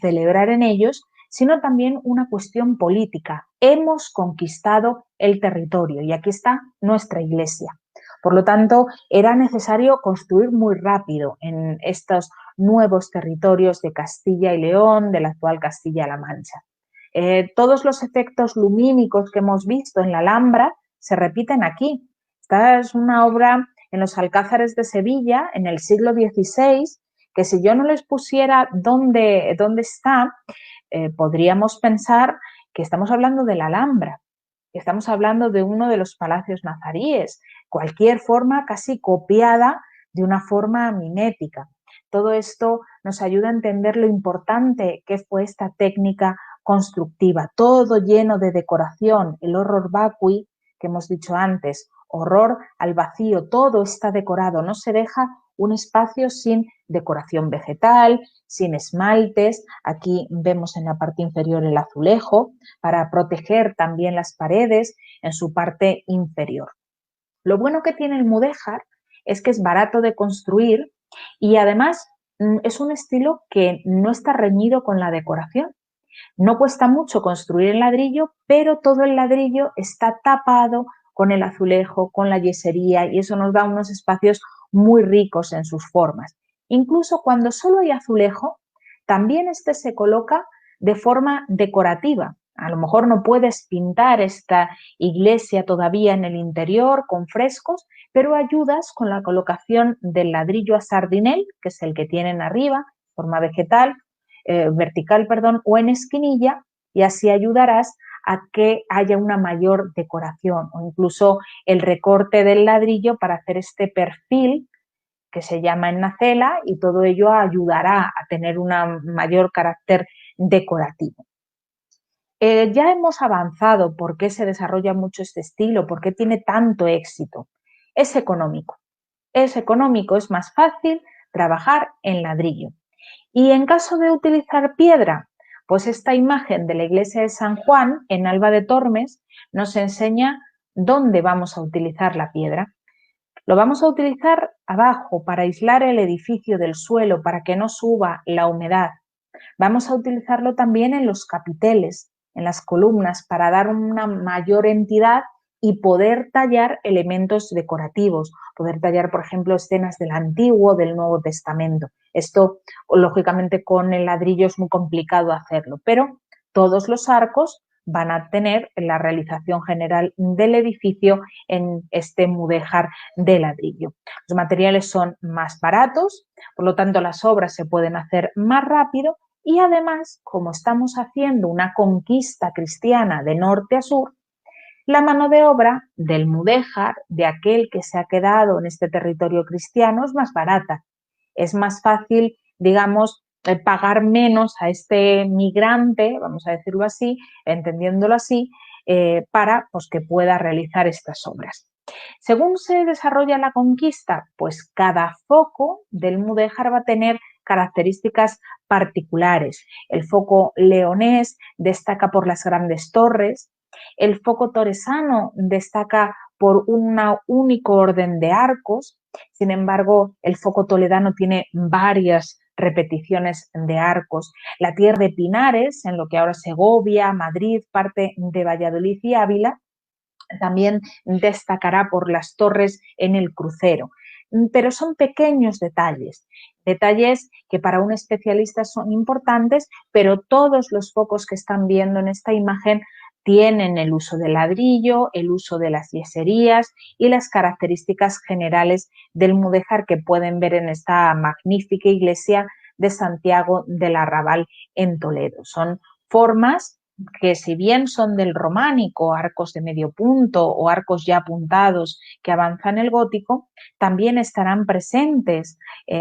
celebrar en ellos, sino también una cuestión política. Hemos conquistado el territorio y aquí está nuestra iglesia. Por lo tanto, era necesario construir muy rápido en estos nuevos territorios de Castilla y León, de la actual Castilla-La Mancha. Todos los efectos lumínicos que hemos visto en la Alhambra se repiten aquí. Esta es una obra en los Alcázares de Sevilla en el siglo XVI, que si yo no les pusiera dónde está, podríamos pensar que estamos hablando de la Alhambra, que estamos hablando de uno de los palacios nazaríes, cualquier forma casi copiada de una forma mimética. Todo esto nos ayuda a entender lo importante que fue esta técnica constructiva, todo lleno de decoración, el horror vacui que hemos dicho antes, horror al vacío, todo está decorado, no se deja un espacio sin decoración vegetal, sin esmaltes. Aquí vemos en la parte inferior el azulejo para proteger también las paredes en su parte inferior. Lo bueno que tiene el mudéjar es que es barato de construir y además es un estilo que no está reñido con la decoración. No cuesta mucho construir el ladrillo, pero todo el ladrillo está tapado con el azulejo, con la yesería y eso nos da unos espacios muy ricos en sus formas. Incluso cuando solo hay azulejo, también este se coloca de forma decorativa. A lo mejor no puedes pintar esta iglesia todavía en el interior con frescos, pero ayudas con la colocación del ladrillo a sardinel, que es el que tienen arriba, forma vegetal, vertical, o en esquinilla, y así ayudarás a que haya una mayor decoración o incluso el recorte del ladrillo para hacer este perfil que se llama en nacela y todo ello ayudará a tener un mayor carácter decorativo. Ya hemos avanzado por qué se desarrolla mucho este estilo, por qué tiene tanto éxito. Es económico. Es económico, es más fácil trabajar en ladrillo. Y en caso de utilizar piedra, pues esta imagen de la iglesia de San Juan en Alba de Tormes nos enseña dónde vamos a utilizar la piedra. Lo vamos a utilizar abajo para aislar el edificio del suelo, para que no suba la humedad. Vamos a utilizarlo también en los capiteles, en las columnas, para dar una mayor entidad y poder tallar elementos decorativos, poder tallar, por ejemplo, escenas del Antiguo, del Nuevo Testamento. Esto, lógicamente, con el ladrillo es muy complicado hacerlo, pero todos los arcos van a tener la realización general del edificio en este mudéjar de ladrillo. Los materiales son más baratos, por lo tanto las obras se pueden hacer más rápido y además, como estamos haciendo una conquista cristiana de norte a sur, la mano de obra del mudéjar, de aquel que se ha quedado en este territorio cristiano, es más barata. Es más fácil, digamos, pagar menos a este migrante, vamos a decirlo así, entendiéndolo así, para pues, que pueda realizar estas obras. Según se desarrolla la conquista, pues cada foco del mudéjar va a tener características particulares. El foco leonés destaca por las grandes torres, el foco toresano destaca por un único orden de arcos, sin embargo, el foco toledano tiene varias repeticiones de arcos. La tierra de Pinares, en lo que ahora es Segovia, Madrid, parte de Valladolid y Ávila, también destacará por las torres en el crucero. Pero son pequeños detalles, detalles que para un especialista son importantes, pero todos los focos que están viendo en esta imagen tienen el uso del ladrillo, el uso de las yeserías y las características generales del mudéjar que pueden ver en esta magnífica iglesia de Santiago del Arrabal en Toledo. Son formas que si bien son del románico, arcos de medio punto o arcos ya apuntados que avanzan el gótico, también estarán presentes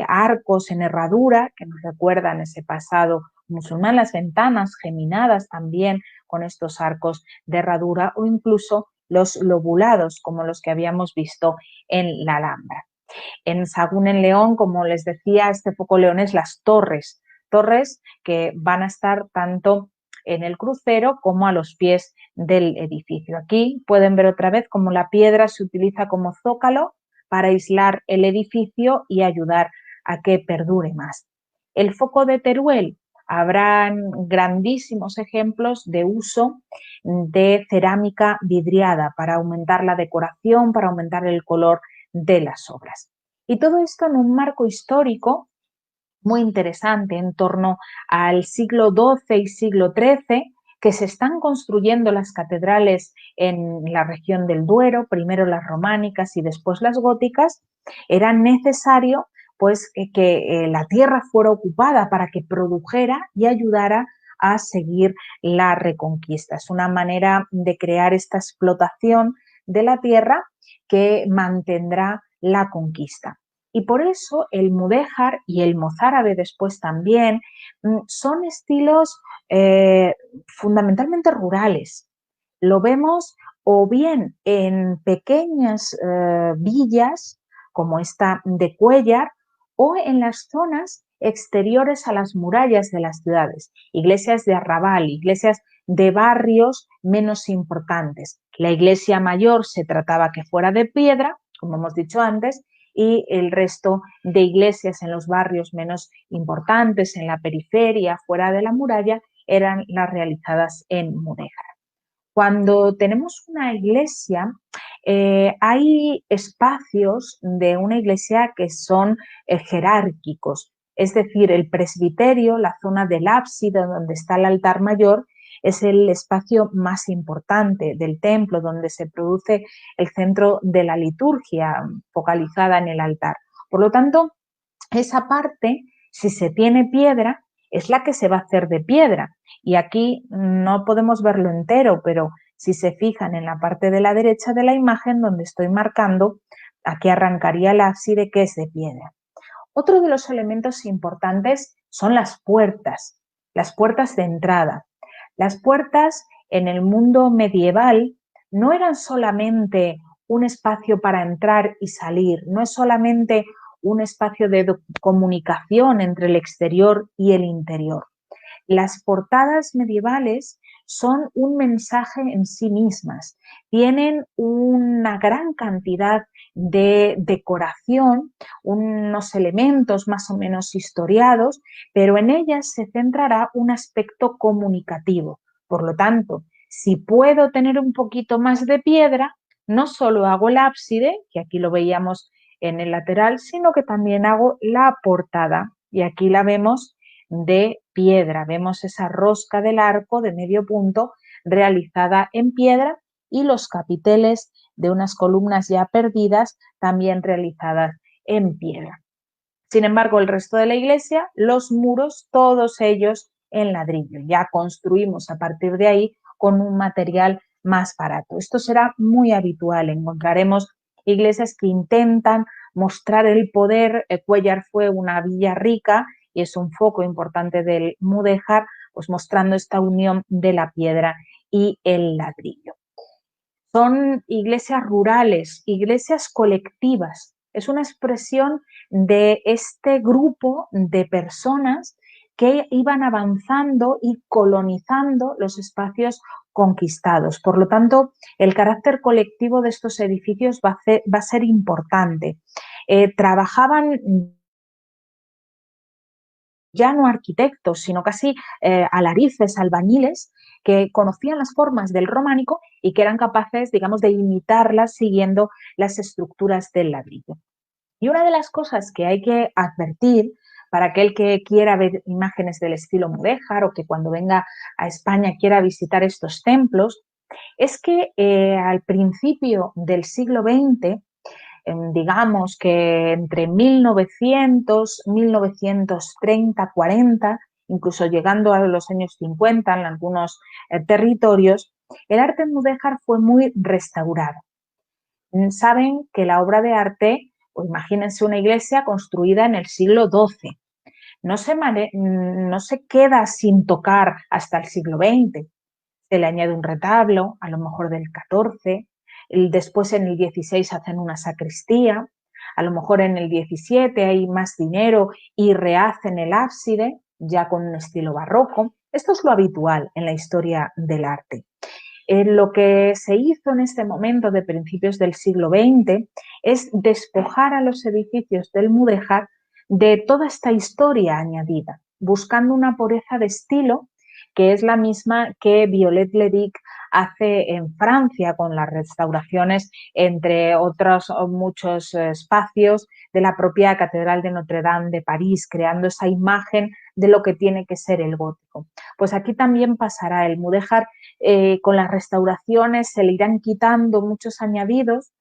arcos en herradura que nos recuerdan ese pasado musulmán, las ventanas geminadas también con estos arcos de herradura o incluso los lobulados como los que habíamos visto en la Alhambra. En Sahagún en León, como les decía, este foco leonés, las torres que van a estar tanto en el crucero como a los pies del edificio. Aquí pueden ver otra vez cómo la piedra se utiliza como zócalo para aislar el edificio y ayudar a que perdure más. El foco de Teruel, habrán grandísimos ejemplos de uso de cerámica vidriada para aumentar la decoración, para aumentar el color de las obras. Y todo esto en un marco histórico muy interesante en torno al siglo XII y siglo XIII, que se están construyendo las catedrales en la región del Duero, primero las románicas y después las góticas. Era necesario pues que la tierra fuera ocupada para que produjera y ayudara a seguir la reconquista. Es una manera de crear esta explotación de la tierra que mantendrá la conquista. Y por eso el mudéjar y el mozárabe después también son estilos fundamentalmente rurales. Lo vemos o bien en pequeñas villas como esta de Cuéllar o en las zonas exteriores a las murallas de las ciudades, iglesias de arrabal, iglesias de barrios menos importantes. La iglesia mayor se trataba que fuera de piedra, como hemos dicho antes, y el resto de iglesias en los barrios menos importantes, en la periferia, fuera de la muralla, eran las realizadas en mudéjar. Cuando tenemos una iglesia, hay espacios de una iglesia que son jerárquicos, es decir, el presbiterio, la zona del ábside donde está el altar mayor, es el espacio más importante del templo, donde se produce el centro de la liturgia focalizada en el altar. Por lo tanto, esa parte, si se tiene piedra, es la que se va a hacer de piedra. Y aquí no podemos verlo entero, pero si se fijan en la parte de la derecha de la imagen donde estoy marcando, aquí arrancaría el ábside que es de piedra. Otro de los elementos importantes son las puertas de entrada. Las puertas en el mundo medieval no eran solamente un espacio para entrar y salir, no es solamente un espacio de comunicación entre el exterior y el interior. Las portadas medievales son un mensaje en sí mismas, tienen una gran cantidad de decoración, unos elementos más o menos historiados, pero en ellas se centrará un aspecto comunicativo. Por lo tanto, si puedo tener un poquito más de piedra, no solo hago el ábside, que aquí lo veíamos en el lateral, sino que también hago la portada, y aquí la vemos de piedra. Vemos esa rosca del arco de medio punto realizada en piedra y los capiteles de unas columnas ya perdidas también realizadas en piedra. Sin embargo, el resto de la iglesia, los muros, todos ellos en ladrillo. Ya construimos a partir de ahí con un material más barato. Esto será muy habitual. Encontraremos iglesias que intentan mostrar el poder. Cuéllar fue una villa rica y es un foco importante del mudéjar, pues mostrando esta unión de la piedra y el ladrillo. Son iglesias rurales, iglesias colectivas. Es una expresión de este grupo de personas que iban avanzando y colonizando los espacios conquistados. Por lo tanto, el carácter colectivo de estos edificios va a ser importante. Trabajaban ya no arquitectos, sino casi alarices, albañiles, que conocían las formas del románico y que eran capaces, digamos, de imitarlas siguiendo las estructuras del ladrillo. Y una de las cosas que hay que advertir para aquel que quiera ver imágenes del estilo mudéjar o que cuando venga a España quiera visitar estos templos, es que al principio del siglo XX, digamos que entre 1900, 1930, 40, incluso llegando a los años 50 en algunos territorios, el arte mudéjar fue muy restaurado. Saben que la obra de arte, o imagínense una iglesia construida en el siglo XII, no se queda sin tocar hasta el siglo XX. Se le añade un retablo, a lo mejor del XIV, después en el XVI hacen una sacristía, a lo mejor en el XVII hay más dinero y rehacen el ábside, ya con un estilo barroco. Esto es lo habitual en la historia del arte. Lo que se hizo en este momento de principios del siglo XX es despojar a los edificios del mudéjar de toda esta historia añadida, buscando una pureza de estilo que es la misma que Viollet-le-Duc hace en Francia con las restauraciones, entre otros muchos espacios de la propia Catedral de Notre Dame de París, creando esa imagen de lo que tiene que ser el gótico. Pues aquí también pasará el mudéjar, con las restauraciones se le irán quitando muchos añadidos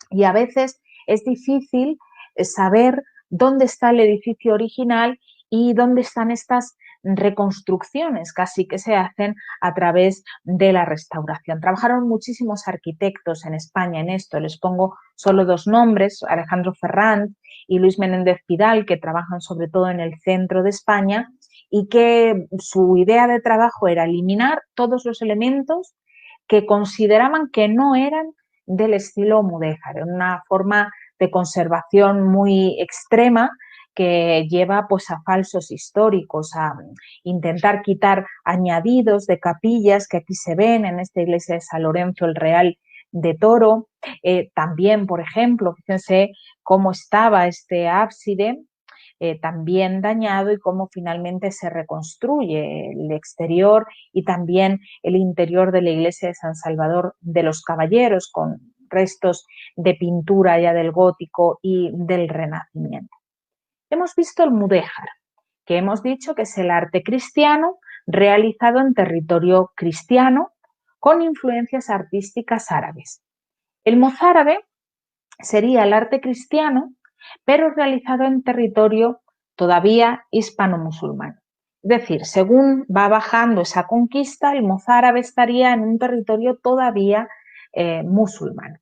y a veces es difícil saber dónde está el edificio original y dónde están estas reconstrucciones casi que se hacen a través de la restauración. Trabajaron muchísimos arquitectos en España en esto, les pongo solo dos nombres, Alejandro Ferrand y Luis Menéndez Pidal, que trabajan sobre todo en el centro de España y que su idea de trabajo era eliminar todos los elementos que consideraban que no eran del estilo mudéjar, una forma de conservación muy extrema que lleva pues a falsos históricos, a intentar quitar añadidos de capillas que aquí se ven en esta iglesia de San Lorenzo el Real de Toro. También, por ejemplo, fíjense cómo estaba este ábside, también dañado, y cómo finalmente se reconstruye el exterior y también el interior de la iglesia de San Salvador de los Caballeros, con restos de pintura ya del gótico y del Renacimiento. Hemos visto el mudéjar, que hemos dicho que es el arte cristiano realizado en territorio cristiano con influencias artísticas árabes. El mozárabe sería el arte cristiano, pero realizado en territorio todavía hispano-musulmán. Es decir, según va bajando esa conquista, el mozárabe estaría en un territorio todavía musulmán.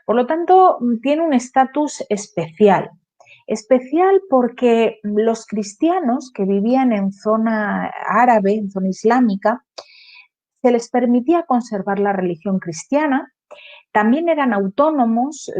Por lo tanto, tiene un estatus especial. Especial porque los cristianos que vivían en zona árabe, en zona islámica, se les permitía conservar la religión cristiana. También eran autónomos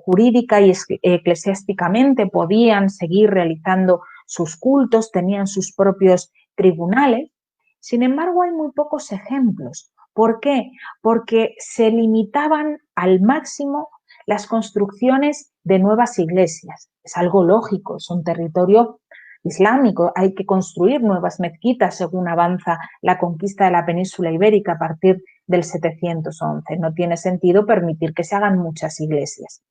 jurídica y eclesiásticamente, podían seguir realizando sus cultos, tenían sus propios tribunales. Sin embargo, hay muy pocos ejemplos. ¿Por qué? Porque se limitaban al máximo las construcciones de nuevas iglesias. Es algo lógico, es un territorio islámico, hay que construir nuevas mezquitas según avanza la conquista de la península ibérica a partir del 711. No tiene sentido permitir que se hagan muchas iglesias.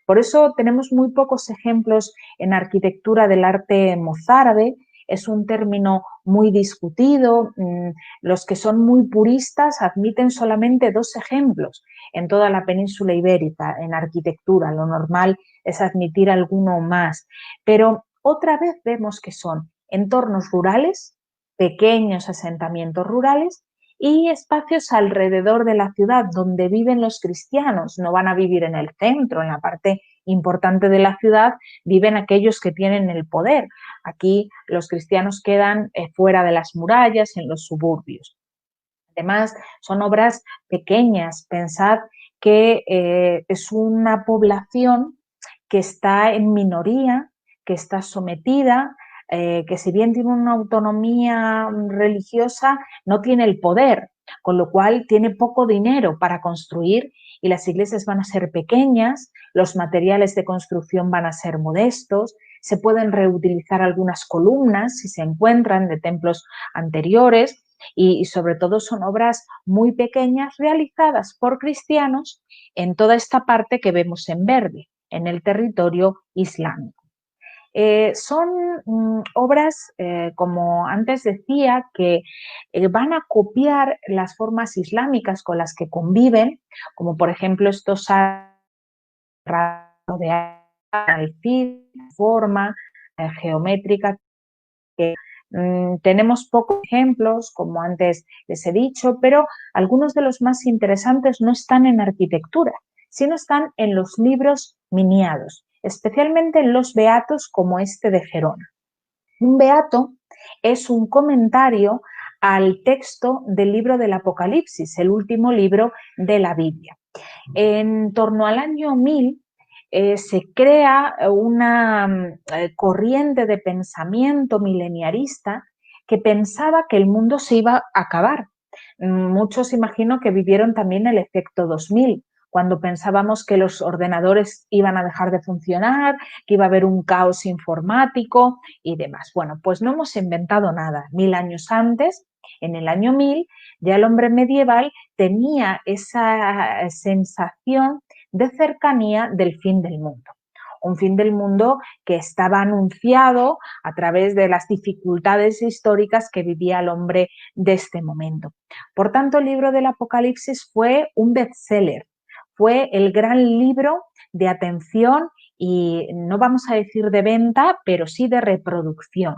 Por eso tenemos muy pocos ejemplos en arquitectura del arte mozárabe. Es un término muy discutido. Los que son muy puristas admiten solamente dos ejemplos en toda la península ibérica en arquitectura. Lo normal es admitir alguno más. Pero otra vez vemos que son entornos rurales, pequeños asentamientos rurales y espacios alrededor de la ciudad donde viven los cristianos. No van a vivir en el centro, en la parte importante de la ciudad, viven aquellos que tienen el poder. Aquí los cristianos quedan fuera de las murallas, en los suburbios. Además, son obras pequeñas. Pensad que es una población que está en minoría, que está sometida, que si bien tiene una autonomía religiosa, no tiene el poder, con lo cual tiene poco dinero para construir y las iglesias van a ser pequeñas, los materiales de construcción van a ser modestos, se pueden reutilizar algunas columnas si se encuentran de templos anteriores y sobre todo son obras muy pequeñas realizadas por cristianos en toda esta parte que vemos en verde, en el territorio islámico. Son obras, como antes decía, que van a copiar las formas islámicas con las que conviven, como por ejemplo estos de alfil, forma geométrica que Tenemos pocos ejemplos, como antes les he dicho, pero algunos de los más interesantes no están en arquitectura, sino están en los libros miniados, especialmente en los beatos como este de Gerona. Un beato es un comentario al texto del libro del Apocalipsis, el último libro de la Biblia. En torno al año 1000 se crea una corriente de pensamiento mileniarista que pensaba que el mundo se iba a acabar. Muchos imagino que vivieron también el efecto 2000, cuando pensábamos que los ordenadores iban a dejar de funcionar, que iba a haber un caos informático y demás. Bueno, pues no hemos inventado nada. 1000 años antes, en el año 1000, ya el hombre medieval tenía esa sensación de cercanía del fin del mundo. Un fin del mundo que estaba anunciado a través de las dificultades históricas que vivía el hombre de este momento. Por tanto, el libro del Apocalipsis fue un bestseller, fue el gran libro de atención y no vamos a decir de venta, pero sí de reproducción.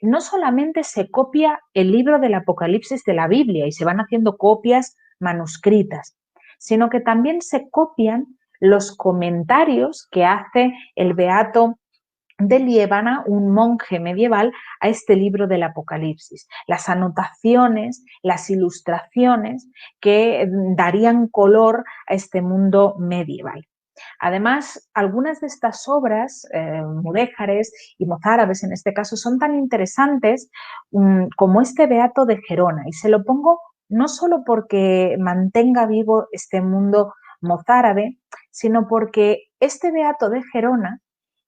No solamente se copia el libro del Apocalipsis de la Biblia y se van haciendo copias manuscritas, sino que también se copian los comentarios que hace el beato de Liébana, un monje medieval, a este libro del Apocalipsis. Las anotaciones, las ilustraciones que darían color a este mundo medieval. Además, algunas de estas obras, mudéjares y mozárabes en este caso, son tan interesantes como este beato de Gerona. Y se lo pongo no solo porque mantenga vivo este mundo mozárabe, sino porque este beato de Gerona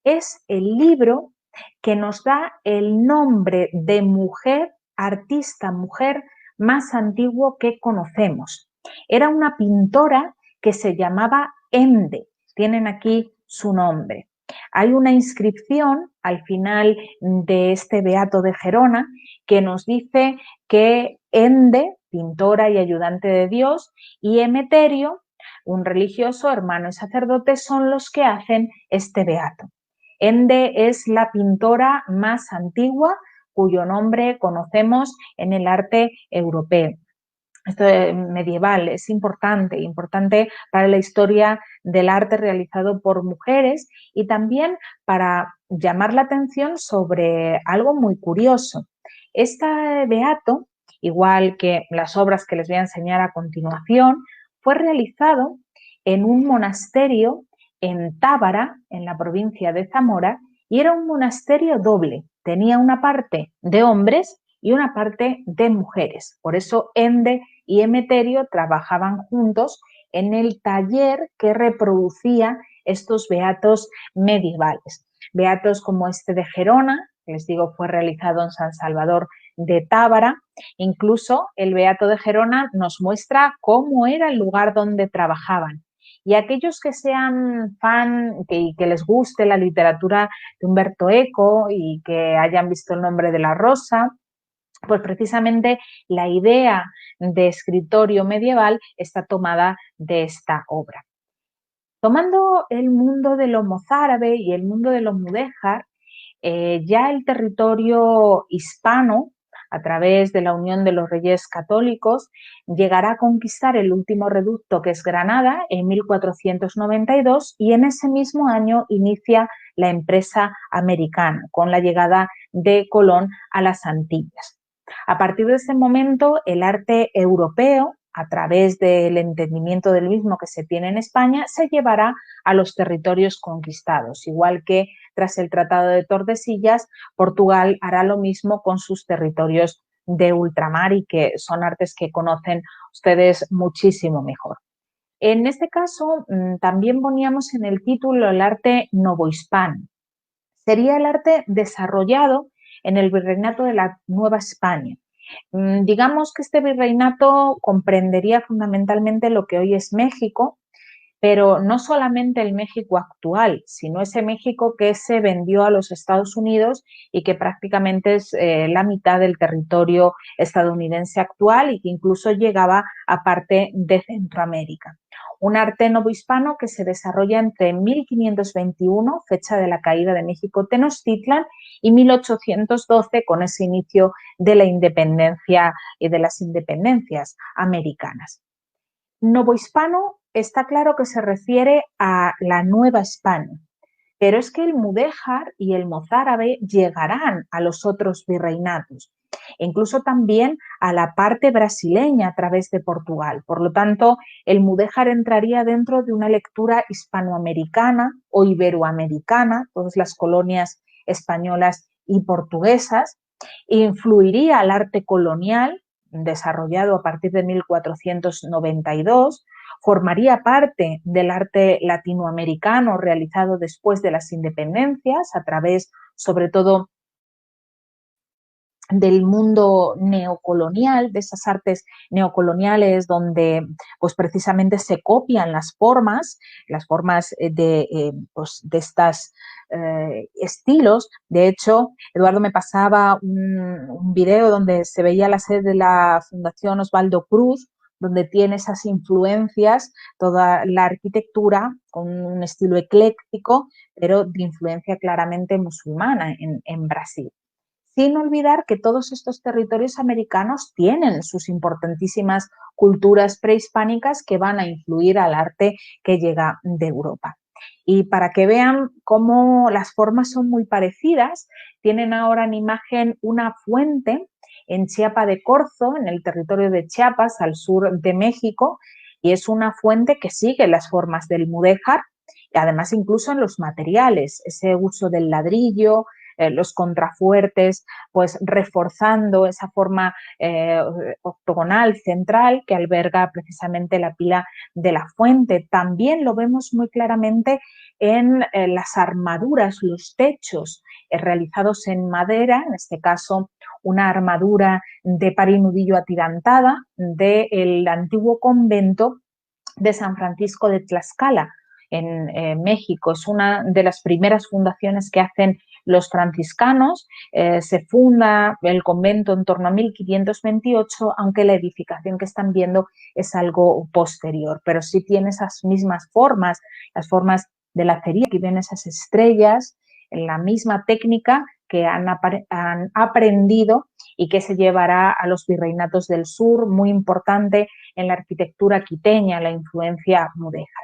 es el libro que nos da el nombre de mujer, artista mujer más antiguo que conocemos. Era una pintora que se llamaba Ende. Tienen aquí su nombre. Hay una inscripción al final de este beato de Gerona que nos dice que Ende, pintora y ayudante de Dios, y Emeterio, un religioso, hermano y sacerdote, son los que hacen este beato. Ende es la pintora más antigua cuyo nombre conocemos en el arte europeo. Esto medieval es importante para la historia del arte realizado por mujeres y también para llamar la atención sobre algo muy curioso. Este beato, igual que las obras que les voy a enseñar a continuación, fue realizado en un monasterio en Tábara, en la provincia de Zamora, y era un monasterio doble. Tenía una parte de hombres y una parte de mujeres. Por eso Ende y Emeterio trabajaban juntos en el taller que reproducía estos beatos medievales. Beatos como este de Gerona, que les digo fue realizado en San Salvador de Tábara. Incluso el beato de Gerona nos muestra cómo era el lugar donde trabajaban. Y aquellos que sean fan, que les guste la literatura de Umberto Eco y que hayan visto El nombre de la rosa, pues precisamente la idea de escritorio medieval está tomada de esta obra. Tomando el mundo de lo mozárabe y el mundo de lo mudéjar, ya el territorio hispano, a través de la Unión de los Reyes Católicos, llegará a conquistar el último reducto, que es Granada, en 1492, y en ese mismo año inicia la empresa americana, con la llegada de Colón a las Antillas. A partir de ese momento, el arte europeo, a través del entendimiento del mismo que se tiene en España, se llevará a los territorios conquistados, igual que tras el Tratado de Tordesillas, Portugal hará lo mismo con sus territorios de ultramar y que son artes que conocen ustedes muchísimo mejor. En este caso, también poníamos en el título el arte novohispano. Sería el arte desarrollado en el virreinato de la Nueva España. Digamos que este virreinato comprendería fundamentalmente lo que hoy es México, pero no solamente el México actual, sino ese México que se vendió a los Estados Unidos y que prácticamente es la mitad del territorio estadounidense actual y que incluso llegaba a parte de Centroamérica. un arte novohispano que se desarrolla entre 1521, fecha de la caída de México Tenochtitlan, y 1812, con ese inicio de la independencia y de las independencias americanas. Novohispano está claro que se refiere a la Nueva España, pero es que el mudéjar y el mozárabe llegarán a los otros virreinatos, incluso también a la parte brasileña a través de Portugal. Por lo tanto, el mudéjar entraría dentro de una lectura hispanoamericana o iberoamericana, todas las colonias españolas y portuguesas, influiría al arte colonial, desarrollado a partir de 1492, formaría parte del arte latinoamericano realizado después de las independencias, a través, sobre todo, del mundo neocolonial, de esas artes neocoloniales donde pues precisamente se copian las formas de estas estilos. De hecho, Eduardo me pasaba un video donde se veía la sede de la Fundación Osvaldo Cruz, donde tiene esas influencias, toda la arquitectura con un estilo ecléctico, pero de influencia claramente musulmana en Brasil. Sin olvidar que todos estos territorios americanos tienen sus importantísimas culturas prehispánicas que van a influir al arte que llega de Europa. Y para que vean cómo las formas son muy parecidas, tienen ahora en imagen una fuente en Chiapa de Corzo, en el territorio de Chiapas, al sur de México, y es una fuente que sigue las formas del mudéjar, y además incluso en los materiales, ese uso del ladrillo, los contrafuertes, pues reforzando esa forma octogonal central que alberga precisamente la pila de la fuente. También lo vemos muy claramente en las armaduras, los techos realizados en madera, en este caso una armadura de par y nudillo atirantada del antiguo convento de San Francisco de Tlaxcala, en México. Es una de las primeras fundaciones que hacen los franciscanos. Se funda el convento en torno a 1528, aunque la edificación que están viendo es algo posterior, pero sí tiene esas mismas formas, las formas de la cería, que ven esas estrellas, en la misma técnica que han aprendido y que se llevará a los virreinatos del sur, muy importante en la arquitectura quiteña, la influencia mudéjar.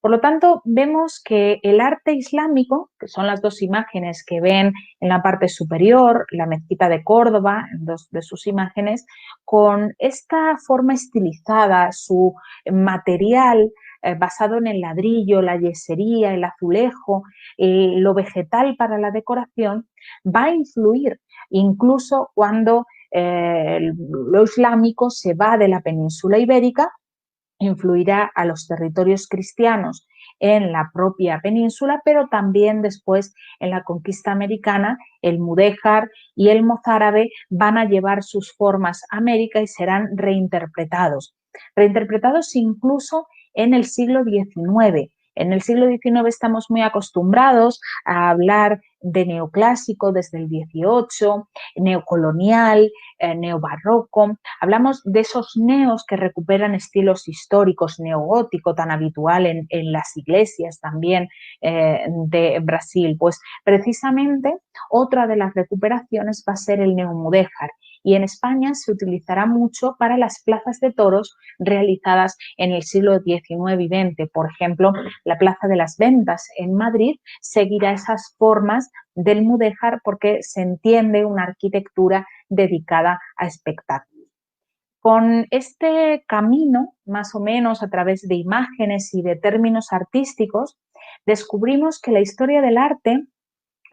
Por lo tanto, vemos que el arte islámico, que son las dos imágenes que ven en la parte superior, la mezquita de Córdoba, en dos de sus imágenes, con esta forma estilizada, su material basado en el ladrillo, la yesería, el azulejo, lo vegetal para la decoración, va a influir incluso cuando lo islámico se va de la península ibérica, influirá a los territorios cristianos en la propia península, pero también después en la conquista americana, el mudéjar y el mozárabe van a llevar sus formas a América y serán reinterpretados incluso en el siglo XIX. En el siglo XIX estamos muy acostumbrados a hablar de neoclásico desde el XVIII, neocolonial, neobarroco. Hablamos de esos neos que recuperan estilos históricos, neogótico tan habitual en las iglesias también de Brasil. Pues precisamente otra de las recuperaciones va a ser el neomudéjar, y en España se utilizará mucho para las plazas de toros realizadas en el siglo XIX y XX. Por ejemplo, la Plaza de las Ventas en Madrid seguirá esas formas del mudéjar porque se entiende una arquitectura dedicada a espectáculos. Con este camino, más o menos a través de imágenes y de términos artísticos, descubrimos que la historia del arte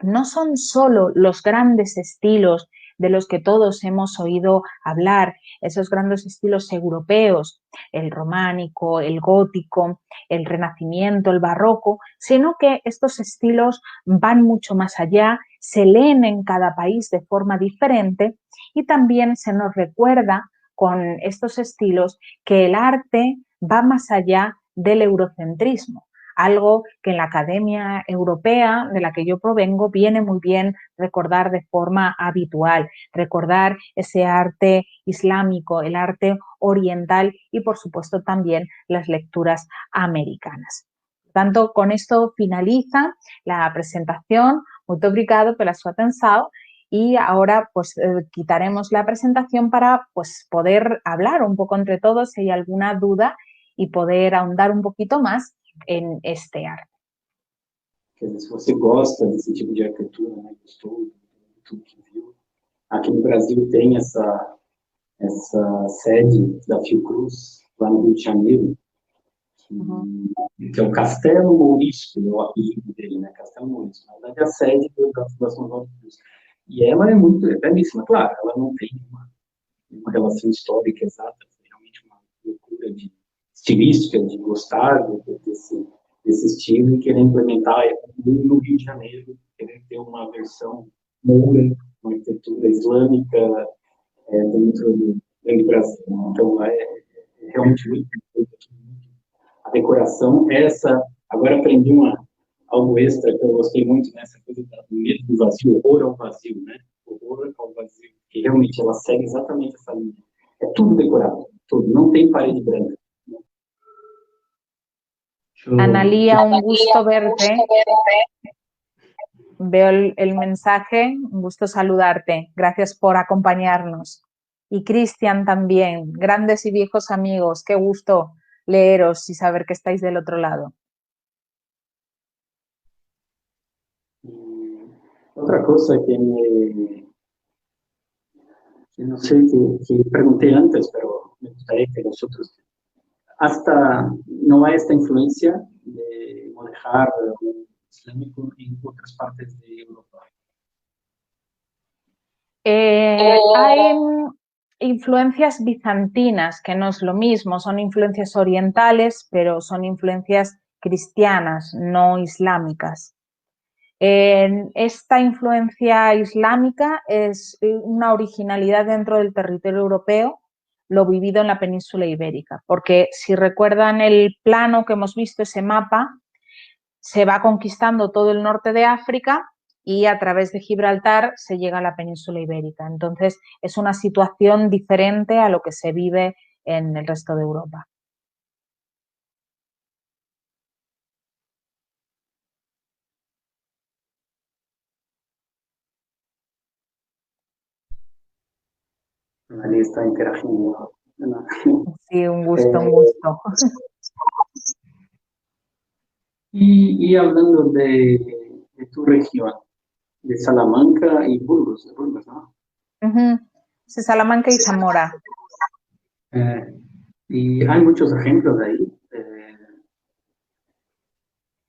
no son solo los grandes estilos de los que todos hemos oído hablar, esos grandes estilos europeos, el románico, el gótico, el renacimiento, el barroco, sino que estos estilos van mucho más allá, se leen en cada país de forma diferente, y también se nos recuerda con estos estilos que el arte va más allá del eurocentrismo. algo que en la Academia Europea, de la que yo provengo, viene muy bien recordar de forma habitual, recordar ese arte islámico, el arte oriental y, por supuesto, también las lecturas americanas. Por tanto, con esto finaliza la presentación. Muito obrigado pela sua atenção. Y ahora pues quitaremos la presentación para pues poder hablar un poco entre todos si hay alguna duda y poder ahondar un poquito más en este arte. Quer dizer, se você gosta desse tipo de arquitetura, né, gostou de tudo que viu, aqui no Brasil tem essa sede da Fiocruz, lá no Rio de Janeiro, que é o Castelo Mourisco, é o apelido dele, né, Castelo Mourisco. Na verdade, é a sede da Fundação Oswaldo Cruz. E ela é muito, é belíssima, claro, ela não tem uma relação histórica exata, é realmente uma loucura de estilística, de gostar desse estilo e querer implementar no Rio de Janeiro, querer ter uma versão moura, uma arquitetura islâmica dentro do Brasil. Então, é realmente muito a decoração. Agora aprendi algo extra que eu gostei muito, né? Essa coisa do medo do vazio, horror ao vazio, né? Horror ao vazio. Que realmente ela segue exatamente essa linha. É tudo decorado, tudo. Não tem parede branca. Analía, un gusto verte. Veo el mensaje, un gusto saludarte. Gracias por acompañarnos. Y Cristian también, grandes y viejos amigos, qué gusto leeros y saber que estáis del otro lado. Otra cosa que no sé, que pregunté antes, pero me gustaría que vosotros, hasta no hay esta influencia de manejar islámico en otras partes de Europa. Hay influencias bizantinas, que no es lo mismo, son influencias orientales, pero son influencias cristianas, no islámicas. Esta influencia islámica es una originalidad dentro del territorio europeo, lo vivido en la península ibérica, porque si recuerdan el plano que hemos visto, ese mapa, se va conquistando todo el norte de África y a través de Gibraltar se llega a la península ibérica. Entonces, es una situación diferente a lo que se vive en el resto de Europa. Nadie está interagiendo. Sí, un gusto, un gusto. Y hablando de tu región, de Salamanca y Burgos, ¿no? Sí, Salamanca y Zamora. Y hay muchos ejemplos de ahí.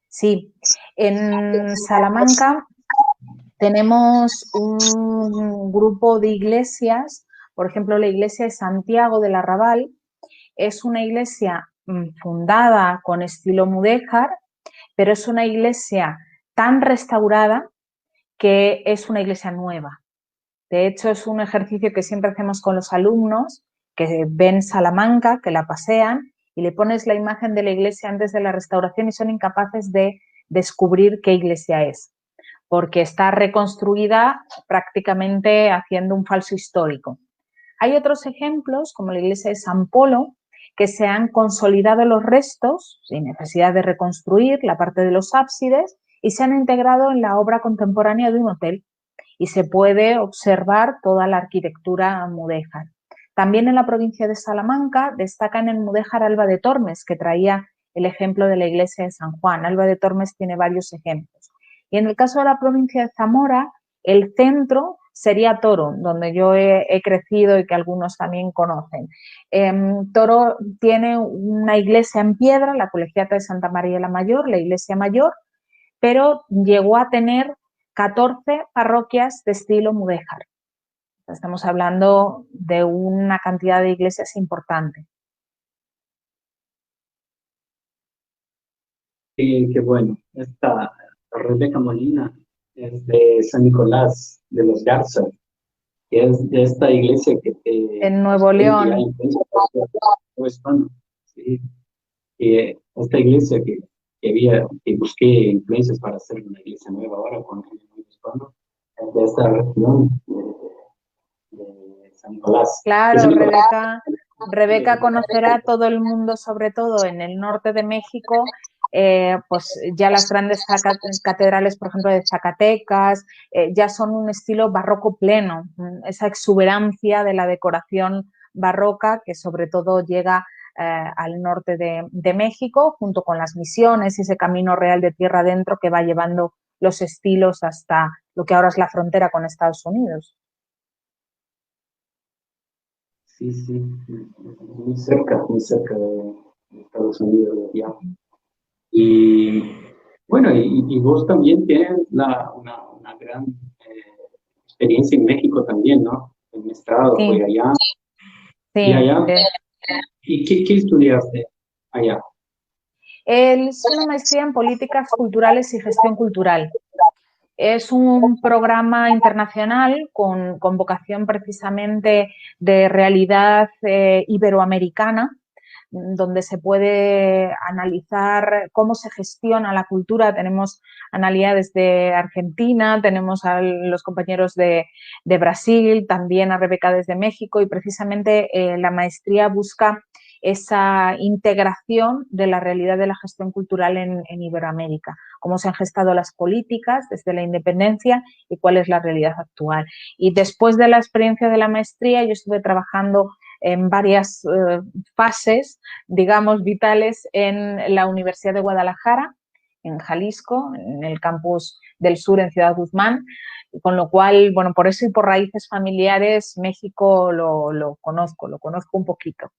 Sí, en Salamanca tenemos un grupo de iglesias, por ejemplo, la iglesia de Santiago del Arrabal, es una iglesia fundada con estilo mudéjar, pero es una iglesia tan restaurada que es una iglesia nueva. De hecho, es un ejercicio que siempre hacemos con los alumnos que ven Salamanca, que la pasean, y le pones la imagen de la iglesia antes de la restauración y son incapaces de descubrir qué iglesia es, porque está reconstruida prácticamente haciendo un falso histórico. Hay otros ejemplos, como la iglesia de San Polo, que se han consolidado los restos, sin necesidad de reconstruir la parte de los ábsides, y se han integrado en la obra contemporánea de un hotel, y se puede observar toda la arquitectura mudéjar. También en la provincia de Salamanca destacan el mudéjar Alba de Tormes, que traía el ejemplo de la iglesia de San Juan. Alba de Tormes tiene varios ejemplos. Y en el caso de la provincia de Zamora, el centro sería Toro, donde yo he crecido y que algunos también conocen. Toro tiene una iglesia en piedra, la Colegiata de Santa María la Mayor, la iglesia mayor, pero llegó a tener 14 parroquias de estilo mudéjar. Estamos hablando de una cantidad de iglesias importante. Qué bueno. Esta Rebeca Molina es de San Nicolás de los Garza, que es de esta iglesia que en Nuevo León. Sí. Y esta iglesia que que busqué influencias para hacer una iglesia nueva ahora con el nuevo hispano, de esta región de San Nicolás. Claro, San Nicolás Rebeca conocerá a todo el mundo, sobre todo en el norte de México, pues ya las grandes catedrales, por ejemplo, de Zacatecas, ya son un estilo barroco pleno, esa exuberancia de la decoración barroca que sobre todo llega al norte de México, junto con las misiones y ese camino real de tierra adentro que va llevando los estilos hasta lo que ahora es la frontera con Estados Unidos. sí, sí, muy cerca de Estados Unidos, de allá. Y bueno, y vos también tienes una gran experiencia en México también, ¿no? El maestrado Sí, fue allá. Y sí. allá, ¿y qué estudiaste allá? Es una maestría en políticas culturales y gestión cultural. Es un programa internacional con vocación precisamente de realidad iberoamericana, donde se puede analizar cómo se gestiona la cultura. Tenemos analidades de Argentina, tenemos a los compañeros de Brasil, también a Rebeca desde México, y precisamente la maestría busca esa integración de la realidad de la gestión cultural en Iberoamérica, cómo se han gestado las políticas desde la independencia y cuál es la realidad actual. Y después de la experiencia de la maestría, yo estuve trabajando en varias fases, digamos, vitales en la Universidad de Guadalajara, en Jalisco, en el campus del sur, en Ciudad Guzmán, con lo cual, bueno, por eso y por raíces familiares, México lo conozco un poquito.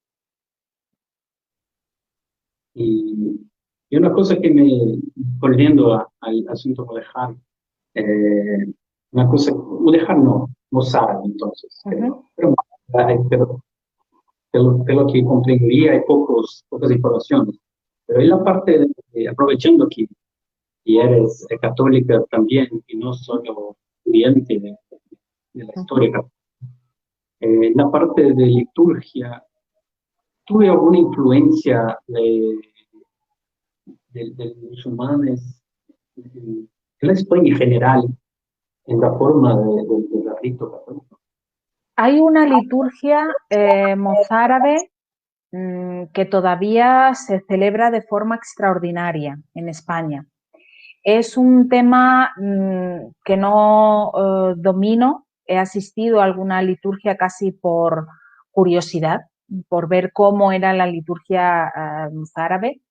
Y una cosa que volviendo al asunto Mudéjar, eh, una cosa, Mudéjar no, mozárabe entonces, pero de lo que comprendería hay pocas informaciones. Pero hay la parte, aprovechando que y eres católica también, y no solo estudiante de la historia católica, la parte de liturgia, ¿tuve alguna influencia de los musulmanes en la España en general, en la forma del rito católico? Hay una liturgia mozárabe que todavía se celebra de forma extraordinaria en España. Es un tema que no domino. He asistido a alguna liturgia casi por curiosidad, por ver cómo era la liturgia mozárabe,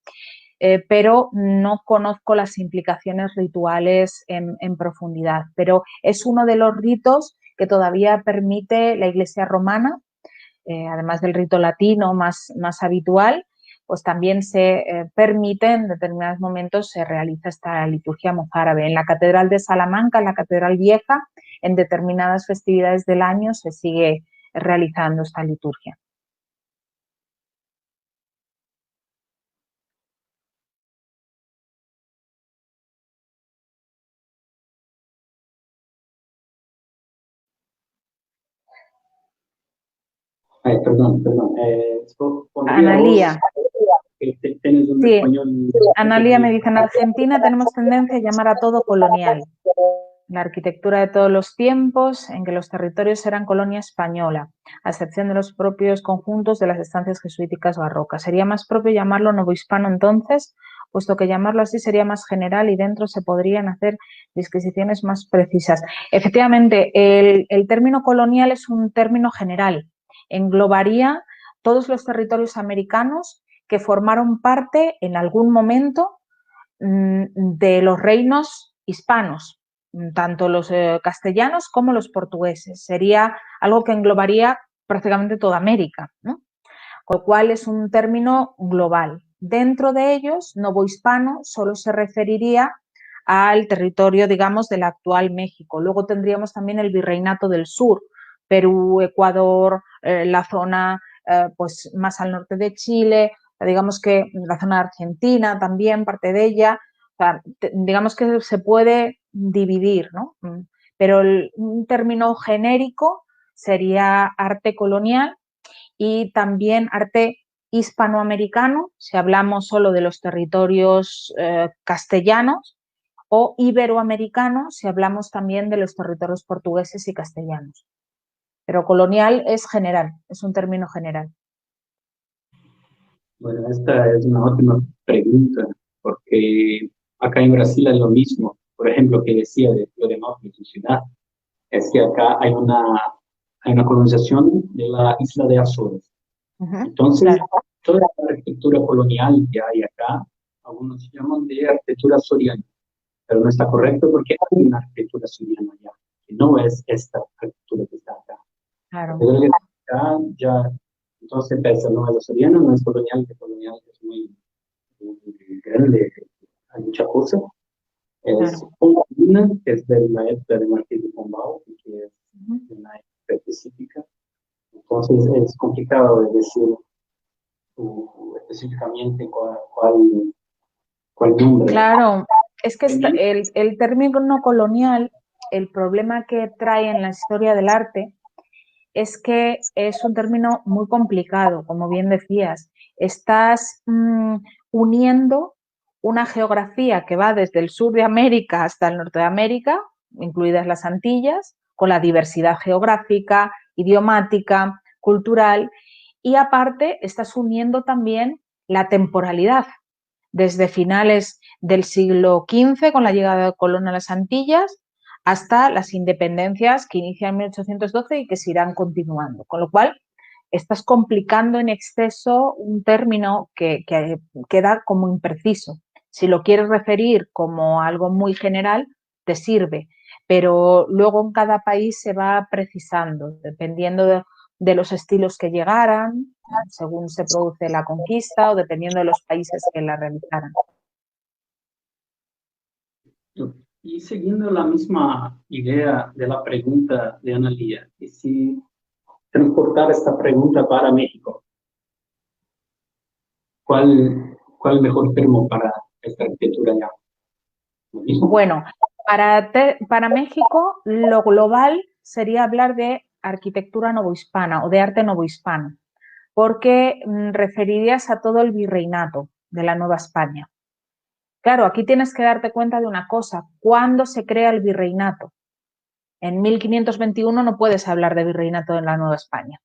pero no conozco las implicaciones rituales en profundidad. Pero es uno de los ritos que todavía permite la Iglesia romana, además del rito latino más habitual, pues también se permite en determinados momentos se realiza esta liturgia mozárabe. En la Catedral de Salamanca, en la Catedral Vieja, en determinadas festividades del año se sigue realizando esta liturgia. Ay, perdón. Pondría vos Analía, que tenés un sí, español. Analía me dice, en Argentina tenemos tendencia a llamar a todo colonial. La arquitectura de todos los tiempos en que los territorios eran colonia española, a excepción de los propios conjuntos de las estancias jesuíticas barrocas. Sería más propio llamarlo novohispano entonces, puesto que llamarlo así sería más general y dentro se podrían hacer disquisiciones más precisas. Efectivamente, el término colonial es un término general, englobaría todos los territorios americanos que formaron parte en algún momento de los reinos hispanos, tanto los castellanos como los portugueses. Sería algo que englobaría prácticamente toda América, ¿no? Con lo cual es un término global. Dentro de ellos, novohispano solo se referiría al territorio, digamos, del actual México. Luego tendríamos también el Virreinato del Sur, Perú, Ecuador, la zona pues más al norte de Chile, digamos que la zona de Argentina también, parte de ella. O sea, digamos que se puede dividir, ¿no? Pero un término genérico sería arte colonial y también arte hispanoamericano, si hablamos solo de los territorios castellanos, o iberoamericano, si hablamos también de los territorios portugueses y castellanos. Pero colonial es general, es un término general. Bueno, esta es una última pregunta, porque acá en Brasil es lo mismo. Por ejemplo, que decía de Florianópolis, tu ciudad, es que acá hay una colonización de la isla de Azores. Entonces, Claro. toda la arquitectura colonial que hay acá, algunos llaman de arquitectura soriana, pero no está correcto porque hay una arquitectura soriana allá, que no es esta arquitectura que está acá. Claro. La arquitectura que está acá ya, entonces empieza, no es la soriana, no es colonial, que colonial es muy, muy grande, hay mucha cosa. Es Claro. una que es de la época de Martín de Pombal, que es una época específica. Entonces es complicado de decir específicamente cuál nombre. Claro, es que el término colonial, el problema que trae en la historia del arte es que es un término muy complicado, como bien decías. Estás uniendo una geografía que va desde el sur de América hasta el norte de América, incluidas las Antillas, con la diversidad geográfica, idiomática, cultural, y aparte estás uniendo también la temporalidad, desde finales del siglo XV, con la llegada de Colón a las Antillas, hasta las independencias que inician en 1812 y que se irán continuando. Con lo cual, estás complicando en exceso un término que queda como impreciso. Si lo quieres referir como algo muy general, te sirve, pero luego en cada país se va precisando, dependiendo de los estilos que llegaran, según se produce la conquista o dependiendo de los países que la realizaran. Y siguiendo la misma idea de la pregunta de Analía, y si transportar esta pregunta para México, ¿cuál el mejor termo para esta arquitectura ya? ¿Lo mismo? Bueno, para México lo global sería hablar de arquitectura novohispana o de arte novohispano, porque referirías a todo el virreinato de la Nueva España. Claro, aquí tienes que darte cuenta de una cosa, ¿cuándo se crea el virreinato? En 1521 no puedes hablar de virreinato en la Nueva España.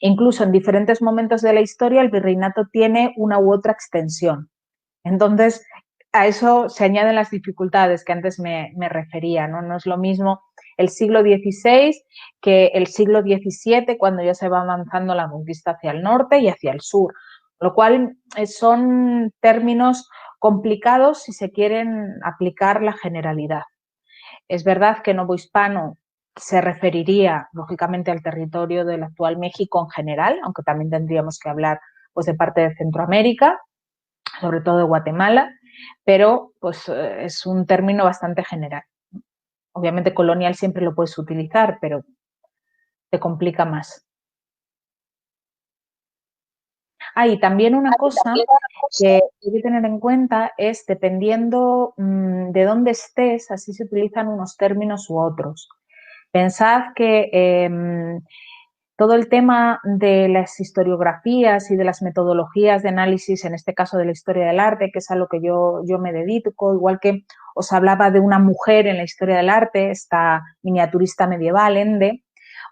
Incluso en diferentes momentos de la historia el virreinato tiene una u otra extensión. Entonces, a eso se añaden las dificultades que antes me refería, ¿no? No es lo mismo el siglo XVI que el siglo XVII, cuando ya se va avanzando la conquista hacia el norte y hacia el sur, lo cual son términos complicados si se quieren aplicar la generalidad. Es verdad que novohispano se referiría, lógicamente, al territorio del actual México en general, aunque también tendríamos que hablar pues, de parte de Centroamérica, sobre todo de Guatemala, pero pues es un término bastante general. Obviamente colonial siempre lo puedes utilizar, pero te complica más. Y también una cosa que hay que tener en cuenta es, dependiendo de dónde estés, así se utilizan unos términos u otros. Pensad que todo el tema de las historiografías y de las metodologías de análisis, en este caso de la historia del arte, que es a lo que yo me dedico, igual que os hablaba de una mujer en la historia del arte, esta miniaturista medieval, Ende,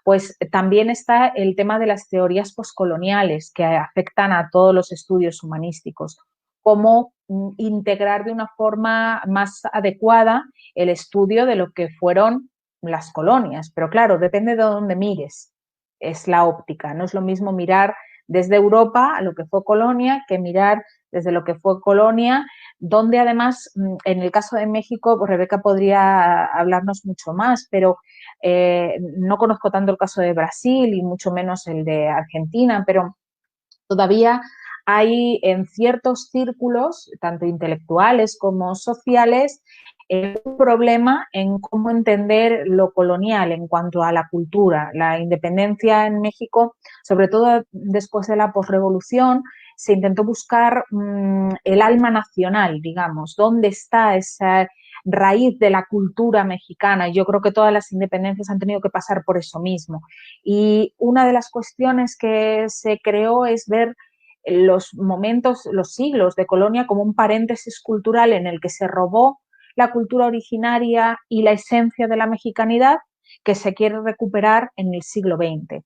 pues también está el tema de las teorías poscoloniales que afectan a todos los estudios humanísticos, cómo integrar de una forma más adecuada el estudio de lo que fueron las colonias, pero claro, depende de dónde mires, es la óptica, no es lo mismo mirar desde Europa a lo que fue colonia que mirar desde lo que fue colonia, donde además, en el caso de México, pues Rebeca podría hablarnos mucho más, pero no conozco tanto el caso de Brasil y mucho menos el de Argentina, pero todavía hay en ciertos círculos, tanto intelectuales como sociales, un problema en cómo entender lo colonial en cuanto a la cultura. La independencia en México, sobre todo después de la posrevolución, se intentó buscar el alma nacional, digamos, dónde está esa raíz de la cultura mexicana. Yo creo que todas las independencias han tenido que pasar por eso mismo. Y una de las cuestiones que se creó es ver los momentos, los siglos de colonia como un paréntesis cultural en el que se robó la cultura originaria y la esencia de la mexicanidad que se quiere recuperar en el siglo XX.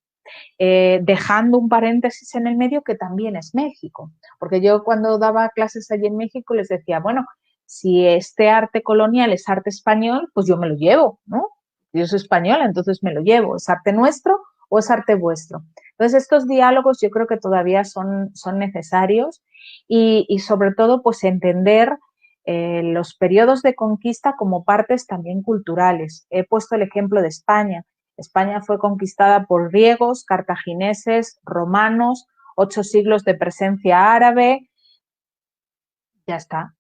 Dejando un paréntesis en el medio que también es México, porque yo cuando daba clases allí en México les decía, bueno, si este arte colonial es arte español, pues yo me lo llevo, ¿no? Yo soy española, entonces me lo llevo, ¿es arte nuestro o es arte vuestro? Entonces estos diálogos yo creo que todavía son necesarios y sobre todo pues entender los periodos de conquista como partes también culturales. He puesto el ejemplo de España. España fue conquistada por griegos, cartagineses, romanos, 8 siglos de presencia árabe. Ya está.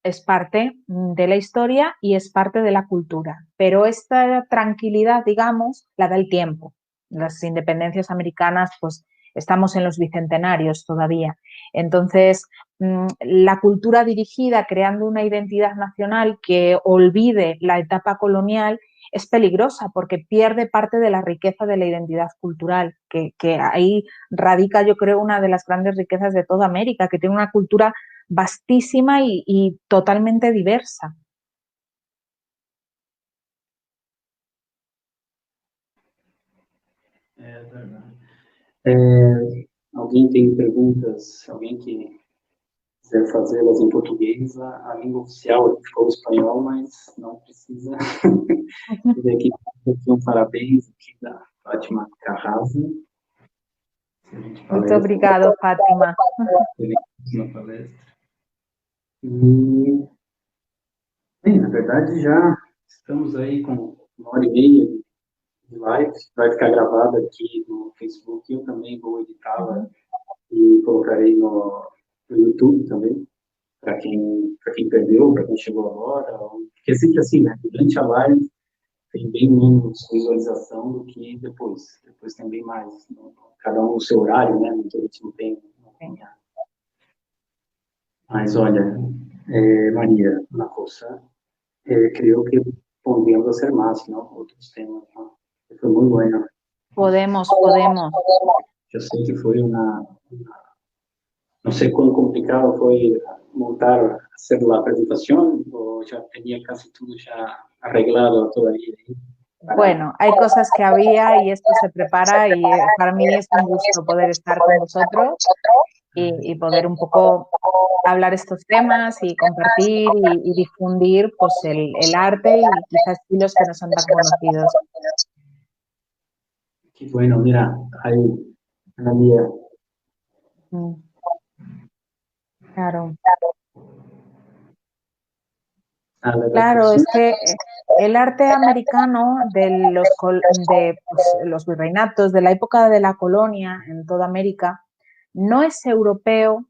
Es parte de la historia y es parte de la cultura. Pero esta tranquilidad, digamos, la da el tiempo. Las independencias americanas, pues estamos en los bicentenarios todavía. Entonces, la cultura dirigida creando una identidad nacional que olvide la etapa colonial es peligrosa porque pierde parte de la riqueza de la identidad cultural, que ahí radica, yo creo, una de las grandes riquezas de toda América, que tiene una cultura vastísima y totalmente diversa. É verdade. Alguém tem perguntas? Alguém que quiser fazê-las em português, a língua oficial ficou o espanhol, mas não precisa. Aqui um parabéns aqui da Fátima Carrasa. Muito obrigado, Fátima. Na palestra. E, bem, na verdade, já estamos aí com 1h30 de live, vai ficar gravada aqui no Facebook, eu também vou editá-la e colocarei no YouTube também, para quem perdeu, para quem chegou agora, porque é sempre assim, né? Durante a live tem bem menos visualização do que depois. Depois tem bem mais. Cada um no seu horário, né? Muito a gente não tem. Mas olha, Maria, una cosa, creo que podríamos hacer más, ¿no? Otros temas, ¿no? Fue muy bueno. Podemos. Yo sé que fue no sé cuán complicado fue montar, hacer la presentación, o ya tenía casi todo ya arreglado todavía. Bueno, hay cosas que había y esto se prepara y para mí es un gusto poder estar con vosotros y poder un poco hablar estos temas y compartir y difundir pues el arte y quizás estilos que no son tan conocidos. Qué bueno, mira, hay una mía. Claro. Claro, es que el arte americano de los virreinatos, de la época de la colonia en toda América, no es europeo,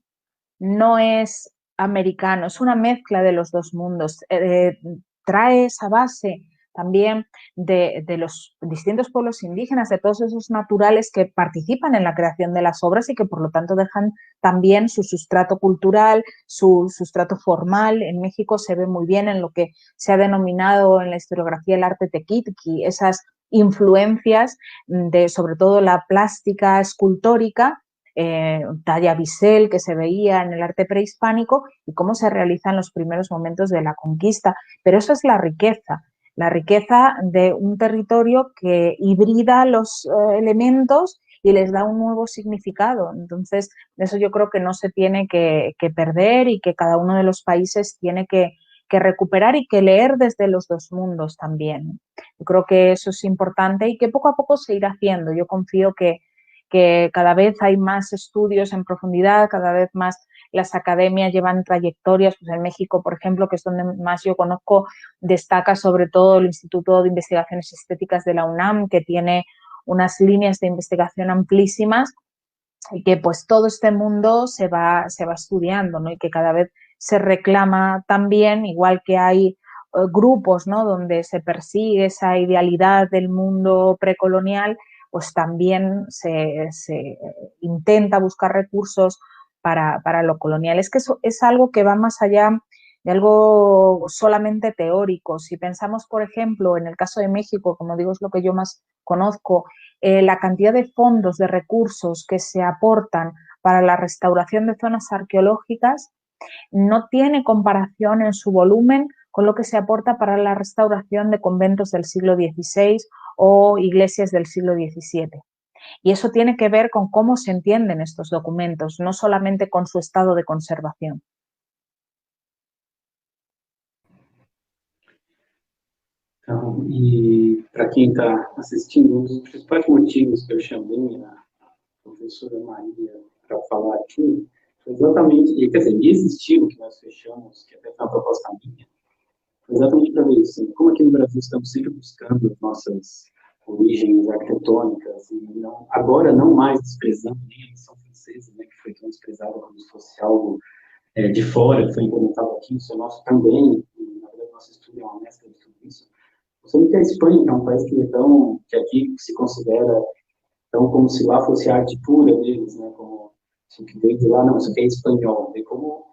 no es americano, es una mezcla de los dos mundos. Trae esa base también de los distintos pueblos indígenas, de todos esos naturales que participan en la creación de las obras y que por lo tanto dejan también su sustrato cultural, su sustrato formal. En México se ve muy bien en lo que se ha denominado en la historiografía el arte tequitqui, esas influencias de sobre todo la plástica escultórica, talla bisel que se veía en el arte prehispánico y cómo se realiza en los primeros momentos de la conquista. Pero eso es la riqueza de un territorio que hibrida los elementos y les da un nuevo significado. Entonces, eso yo creo que no se tiene que perder y que cada uno de los países tiene que recuperar y que leer desde los dos mundos también. Yo creo que eso es importante y que poco a poco se irá haciendo. Yo confío que cada vez hay más estudios en profundidad, cada vez más las academias llevan trayectorias, pues en México, por ejemplo, que es donde más yo conozco, destaca sobre todo el Instituto de Investigaciones Estéticas de la UNAM, que tiene unas líneas de investigación amplísimas y que pues todo este mundo se va estudiando, ¿no? Y que cada vez se reclama también, igual que hay grupos, ¿no? Donde se persigue esa idealidad del mundo precolonial, pues también se intenta buscar recursos para lo colonial. Es que eso es algo que va más allá de algo solamente teórico. Si pensamos, por ejemplo, en el caso de México, como digo, es lo que yo más conozco, la cantidad de fondos, de recursos que se aportan para la restauración de zonas arqueológicas no tiene comparación en su volumen con lo que se aporta para la restauración de conventos del siglo XVI o iglesias del siglo XVII. Y eso tiene que ver con cómo se entienden estos documentos, no solamente con su estado de conservación. Então, e para quem está assistindo, um dos principais motivos que eu chamei a professora Maria para falar aqui foi exatamente, quer dizer, esse estilo que nós fechamos, que até foi uma proposta minha, foi exatamente para ver isso. Como aqui no Brasil estamos sempre buscando as nossas origens arquitetônicas, e não, agora não mais desprezando nem a missão francesa, né, que foi tão desprezada como se fosse algo de fora, que foi implementado aqui, isso é nosso também, e, na verdade, nosso estudo é uma mescla de tudo isso. Sendo que a Espanha, que é um país que é tão, que aqui se considera tão como se lá fosse a arte pura deles, né, como isso que veio de lá, não, isso aqui é espanhol, vê como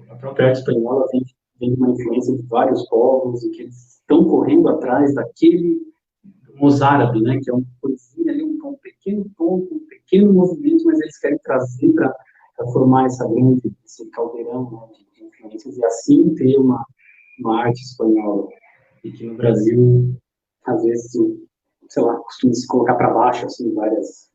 a própria arte espanhola vem de uma influência de vários povos e que eles estão correndo atrás daquele mozárabe, né, que é uma coisinha ali, um pequeno ponto, um pequeno movimento, mas eles querem trazer para formar esse caldeirão, né, de influências e assim ter uma arte espanhola. E que no Brasil, às vezes, sei lá, costuma se colocar para baixo, assim, várias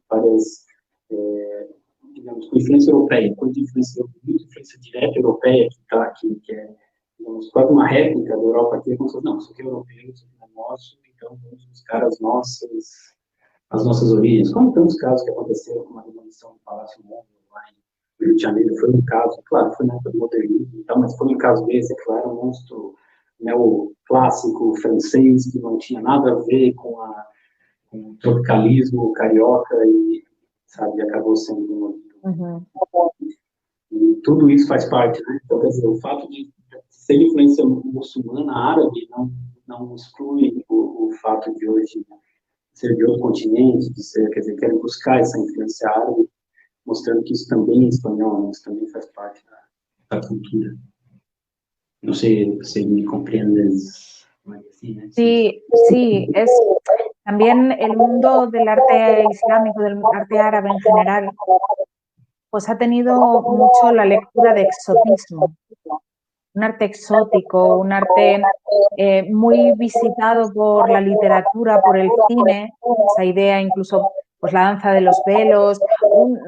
digamos, com influência europeia, com influência direta europeia, que está aqui, que é, digamos, quase uma réplica da Europa aqui, como se fosse, não, isso aqui é europeu, isso aqui é nosso, então vamos buscar as nossas origens. Como tantos casos que aconteceram com a demolição do Palácio Móvel, lá em Rio de Janeiro, foi um caso, claro, foi na época do modernismo e tal, mas foi um caso desse, que era um monstro neoclássico francês, que não tinha nada a ver com o tropicalismo carioca e, sabe, acabou sendo demolido. Uhum. E tudo isso faz parte, né? Então, quer dizer, o fato de ser influência muçulmana, árabe, não exclui o fato de hoje ser de outro continente, de ser, quer dizer, querem buscar essa influência árabe, mostrando que isso também é espanhol, né? Isso também faz parte da cultura. No sé si me comprendes, María. Sí, sí, es también el mundo del arte islámico, del arte árabe en general, pues ha tenido mucho la lectura de exotismo, un arte exótico, un arte muy visitado por la literatura, por el cine, esa idea incluso, pues la danza de los velos,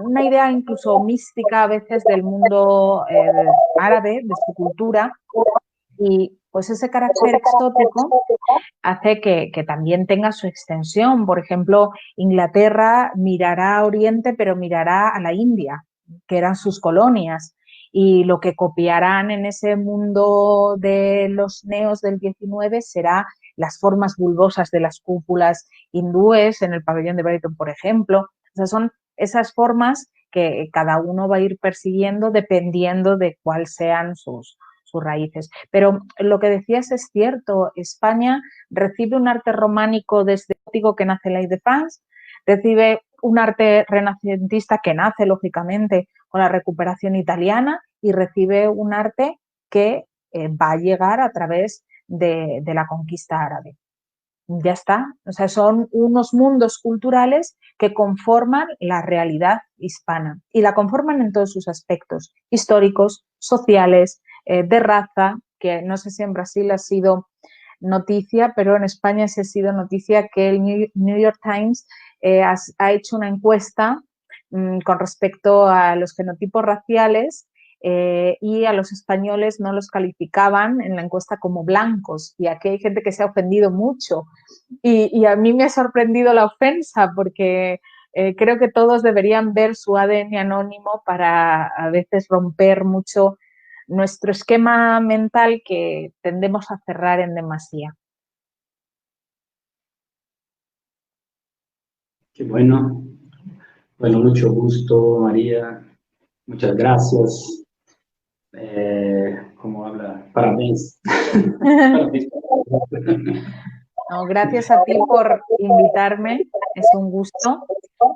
una idea incluso mística a veces del mundo árabe, de su cultura, y pues ese carácter exótico hace que también tenga su extensión. Por ejemplo, Inglaterra mirará a Oriente, pero mirará a la India, que eran sus colonias. Y lo que copiarán en ese mundo de los neos del 19 será las formas bulbosas de las cúpulas hindúes en el pabellón de Brighton, por ejemplo. O sea, son esas formas que cada uno va a ir persiguiendo dependiendo de cuáles sean sus raíces. Pero lo que decías es cierto, España recibe un arte románico desde el gótico que nace en la Ile-de-France, recibe un arte renacentista que nace, lógicamente, con la recuperación italiana y recibe un arte que va a llegar a través de la conquista árabe. Ya está, o sea, son unos mundos culturales que conforman la realidad hispana y la conforman en todos sus aspectos, históricos, sociales, de raza, que no sé si en Brasil ha sido noticia, pero en España sí ha sido noticia que el New York Times ha hecho una encuesta con respecto a los fenotipos raciales y a los españoles no los calificaban en la encuesta como blancos, y aquí hay gente que se ha ofendido mucho y a mí me ha sorprendido la ofensa porque creo que todos deberían ver su ADN anónimo para a veces romper mucho nuestro esquema mental que tendemos a cerrar en demasía. Qué bueno. Bueno, mucho gusto, María. Muchas gracias. ¿Cómo habla? Parabéns. Parabéns. No, gracias a ti por invitarme, es un gusto.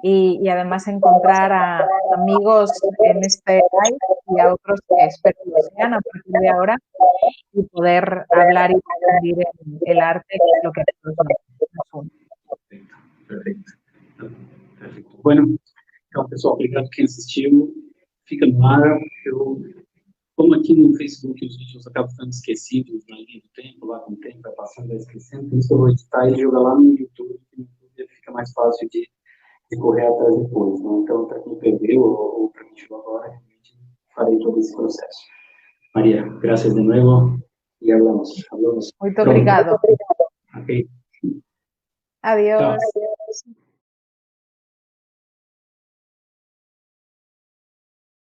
Y además encontrar a amigos en este live y a otros que espero que sean a partir de ahora y poder hablar y difundir el arte, que es lo que todos nos une. Perfecto. Perfecto. Bueno, Então, pessoal, obrigado quem assistiu. Fica no ar. Como aqui no Facebook os vídeos acabam ficando esquecidos na linha do tempo, lá com o tempo vai passando, vai esquecendo, por isso eu vou editar e jogar lá no YouTube, que no YouTube fica mais fácil de correr atrás depois. Né? Então, para quem perdeu ou para quem chegou agora, realmente farei todo esse processo. Maria, graças de novo y hablamos. Muito obrigado. Ok. Adiós. Chao.